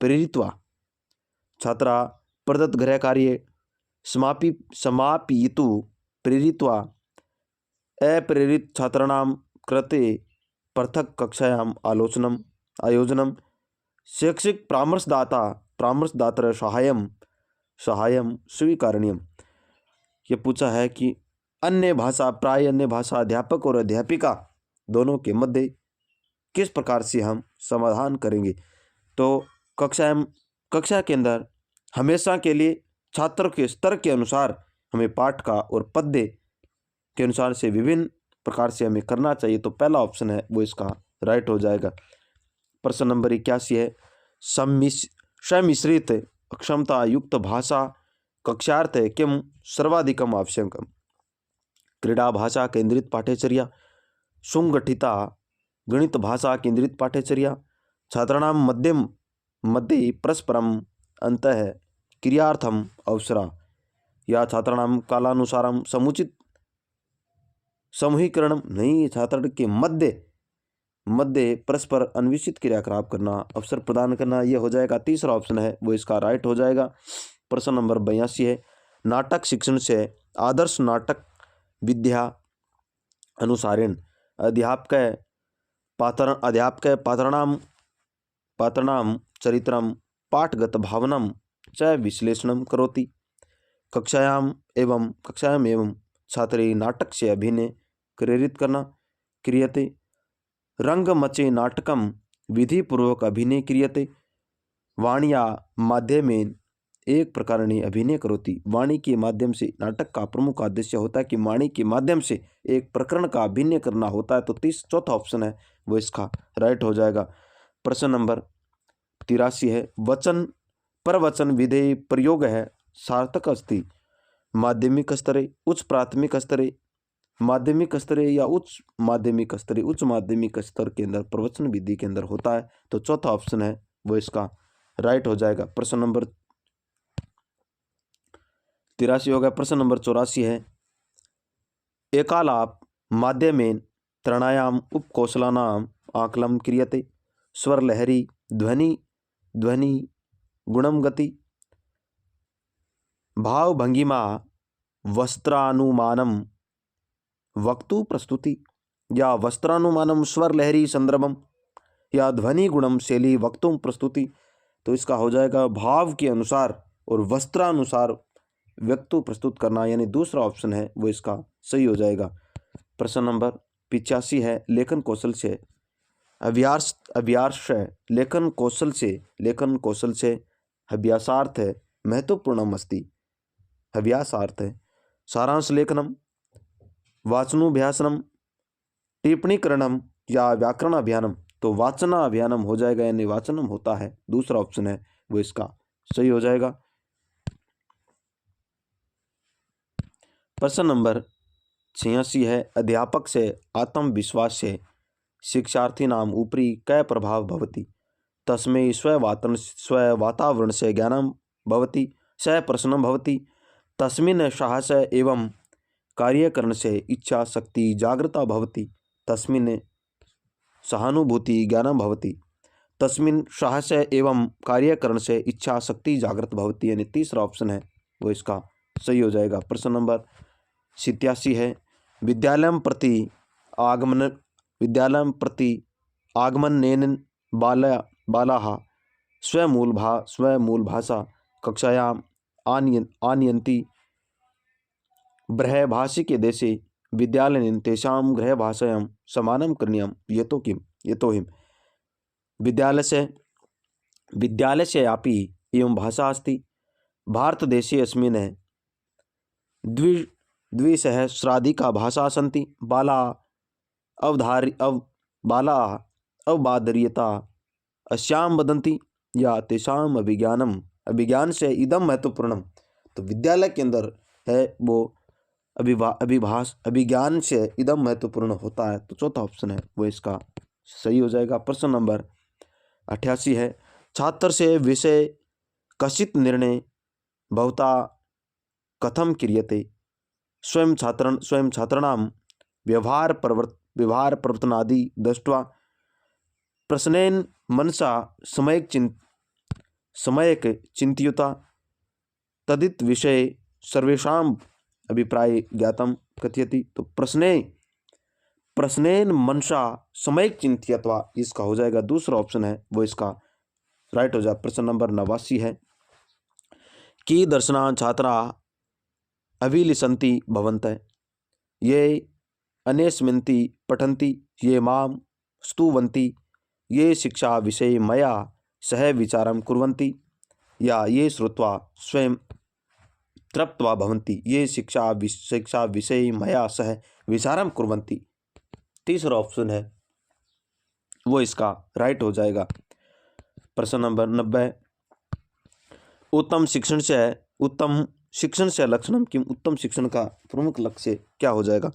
प्रेरित्वा छात्रा प्रदत्त गृहकार्ये समापयितु प्रेरित्वा अप्रेरित छात्राणां कृते पृथक् कक्षायाम् आयोजनं शैक्षिक परामर्शदातर सहायं स्वीकरणीयम्। ये पूछा है कि प्राय अन्य भाषा अध्यापक और अध्यापिका दोनों के मध्य किस प्रकार से हम समाधान करेंगे। तो कक्षा के अंदर हमेशा के लिए छात्र के स्तर के अनुसार हमें पाठ का और पद्य के अनुसार से विभिन्न प्रकार से हमें करना चाहिए। तो पहला ऑप्शन है वो इसका राइट हो जाएगा। प्रश्न नंबर 81 है, सम्मिश्रित क्षमता युक्त भाषा कक्षार्थे किं सर्वाधिकम् आवश्यकम्। क्रीडा भाषा केंद्रित पाठ्यचर्या, सुगठिता गणित भाषा केंद्रित पाठ्यचर्या, छात्राणां मध्ये परस्परम् अंतः क्रियार्थम अवसरा या छात्राणां कालानुसारं समुचित समूहीकरण नहीं, छात्र के मध्य परस्पर अन्वेषित क्रियाकलाप करना, अवसर प्रदान करना, यह हो जाएगा। तीसरा ऑप्शन है वो इसका राइट हो जाएगा। प्रश्न नंबर 82 है, नाटक शिक्षण से आदर्श नाटक विद्या अनुसारेण अध्यापक पात्राणां चरित्रं पाठगत भावनं च विश्लेषणं करोति। कक्षायाम एवं छात्रे नाटक से अभिनय प्रेरित करना क्रियते। रंगमंचे नाटकम विधिपूर्वक अभिनय क्रियते। वाण्या माध्यमेन एक प्रकारणे अभिनय करोति। वाणी के माध्यम से नाटक का प्रमुख उद्देश्य होता है कि वाणी के माध्यम से एक प्रकरण का अभिनय करना होता है। तो चौथा ऑप्शन है वो इसका राइट हो जाएगा। प्रश्न नंबर 83 है, वचन प्रवचन विधेय प्रयोग है सार्थक अस्ति माध्यमिक स्तरे उच्च प्राथमिक स्तरे माध्यमिक स्तरे या उच्च माध्यमिक स्तरे। उच्च माध्यमिक स्तर के अंदर प्रवचन विधि के अंदर होता है। तो चौथा ऑप्शन है वो इसका राइट हो जाएगा। प्रश्न नंबर 83 हो गया। प्रश्न नंबर 84 है, एकालाप माध्यमेन त्रणायाम उपकौशलानाम आकलन क्रियते। स्वर लहरी ध्वनि गुणम गति भाव भंगिमा वस्त्रानुमानम वक्तु प्रस्तुति या वस्त्रानुमानम स्वर लहरी संदर्भम या ध्वनि गुणम शैली वक्तुम प्रस्तुति। तो इसका हो जाएगा भाव के अनुसार और वस्त्रानुसार वक्तु प्रस्तुत करना, यानी दूसरा ऑप्शन है वो इसका सही हो जाएगा। प्रश्न नंबर 85 है, लेखन कौशल से अभ्यास लेखन कौशल से अभ्यासार्थ महत्वपूर्णम अस्ति। अभ्यासार्थ सारांश लेखनम वाचनाभ्यासनम टिप्पणीकरणम या व्याकरण अभियानम। तो वाचना अभियानम हो जाएगा, यानी वाचनम होता है, दूसरा ऑप्शन है वो इसका सही हो जाएगा। प्रश्न नंबर 86 है, अध्यापक से आत्मविश्वास से शिक्षार्थीनाम उपरि कै प्रभाव भवति। तस्मै स्ववातावरण से ज्ञानं भवति, स प्रश्नं भवति। तस्मिन् साहस एवं कार्यकरण से इच्छा शक्ति जागृता भवति। तस्मिन् सहानुभूति ज्ञानं भवति। तस्मिन् साहस एवं कार्यकरण से इच्छा शक्ति जागृत भवति, यानी तीसरा ऑप्शन है वो इसका सही हो जाएगा। प्रश्न नंबर 87 है, विद्यालयं प्रति आगमनेन बालाः स्वमूल भाषा कक्षायाम् आनयन्ति बृहभाषिके देशे विद्यालयेन तेषां गृहभाषायां समानं करणीयं यतोहि विद्यालयस्यापि एवं भाषा अस्ति। भारतदेशे अस्मिन् द्विसहस्राधिका भाषाः सन्ति। बालाः अवधार्यता अस्यां वदन्ति या तेषाम् अभिज्ञान से इदम महत्वपूर्णम। तो विद्यालय के अंदर है वो अभिज्ञान से इदम महत्वपूर्ण होता है। तो चौथा ऑप्शन है वो इसका सही हो जाएगा। प्रश्न नंबर 88 है, छात्र से विषय कश्चित् निर्णय भवता कथम क्रियते। स्वयं छात्राणां व्यवहार प्रवर्तनादि दृष्ट्वा प्रश्नेन मनसा सम्यक् चिन्तयित्वा तदित विषये सर्वेषाम् अभिप्राय ज्ञातम कथयति। तो प्रश्नेन मनसा सम्यक् चिन्तयित्वा इसका हो जाएगा दूसरा ऑप्शन है वो इसका राइट हो जाए। प्रश्न नंबर 89 है, कीदर्शना छात्रा अभिलिषन्ति भवन्तः ये अन्यस्मिन्ति पठन्ति ये मां स्तुवन्ति ये शिक्षा विषये मया सह विचारं कुर्वन्ति या ये श्रुत्वा स्वयं तृप्त्वा भवन्ति ये शिक्षा विषये मया सह विचारं कुर्वन्ति। तीसरा ऑप्शन है वो इसका राइट हो जाएगा। प्रश्न नंबर 90, उत्तम शिक्षण से लक्षणम किम। उत्तम शिक्षण का प्रमुख लक्ष्य क्या हो जाएगा।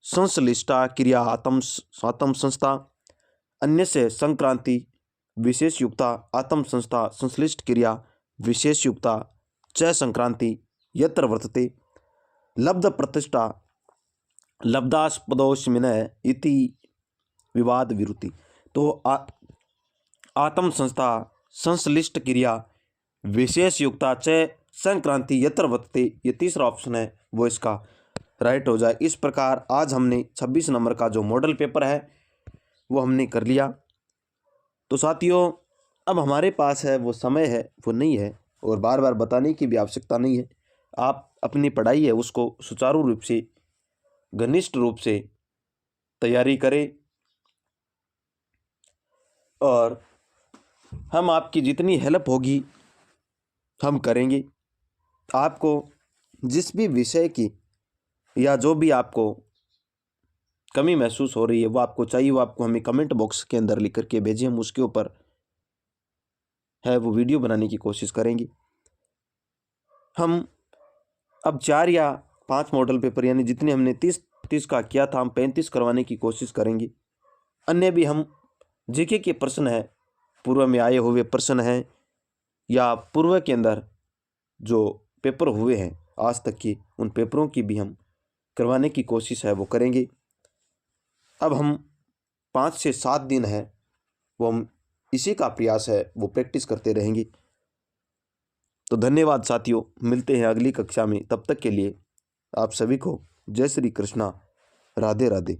संश्लिष्टा क्रिया आत्म संस्था, अन्य से संक्रांति विशेष युक्ता आत्म संस्था संश्लिष्ट क्रिया विशेष युक्ता च संक्रांति यत्र वर्तते लब्ध प्रतिष्ठा लब्धास्पदोस्मिन् इति विवाद विरुति। तो आत्म संस्था संश्लिष्ट क्रिया विशेष युक्ता च संक्रांति यत्र वर्तते ये तीसरा ऑप्शन है वो इसका राइट हो जाए। इस प्रकार आज हमने 26 नंबर का जो मॉडल पेपर है वो हमने कर लिया। तो साथियों अब हमारे पास है वो समय है वो नहीं है और बार बार बताने की भी आवश्यकता नहीं है। आप अपनी पढ़ाई है उसको सुचारू रूप से घनिष्ठ रूप से तैयारी करें और हम आपकी जितनी हेल्प होगी हम करेंगे। आपको जिस भी विषय की या जो भी आपको कमी महसूस हो रही है वो आपको चाहिए वो आपको हमें कमेंट बॉक्स के अंदर लिख करके भेजिए। हम उसके ऊपर है वो वीडियो बनाने की कोशिश करेंगे। हम अब 4 या 5 मॉडल पेपर यानी जितने हमने 30 का किया था हम 35 करवाने की कोशिश करेंगे। अन्य भी हम जीके के प्रश्न है पूर्व में आए हुए प्रश्न हैं या पूर्व के अंदर जो पेपर हुए हैं आज तक की उन पेपरों की भी हम करवाने की कोशिश है वो करेंगे। अब हम 5 से 7 दिन है वो हम इसी का प्रयास है वो प्रैक्टिस करते रहेंगे। तो धन्यवाद साथियों, मिलते हैं अगली कक्षा में। तब तक के लिए आप सभी को जय श्री कृष्णा, राधे राधे।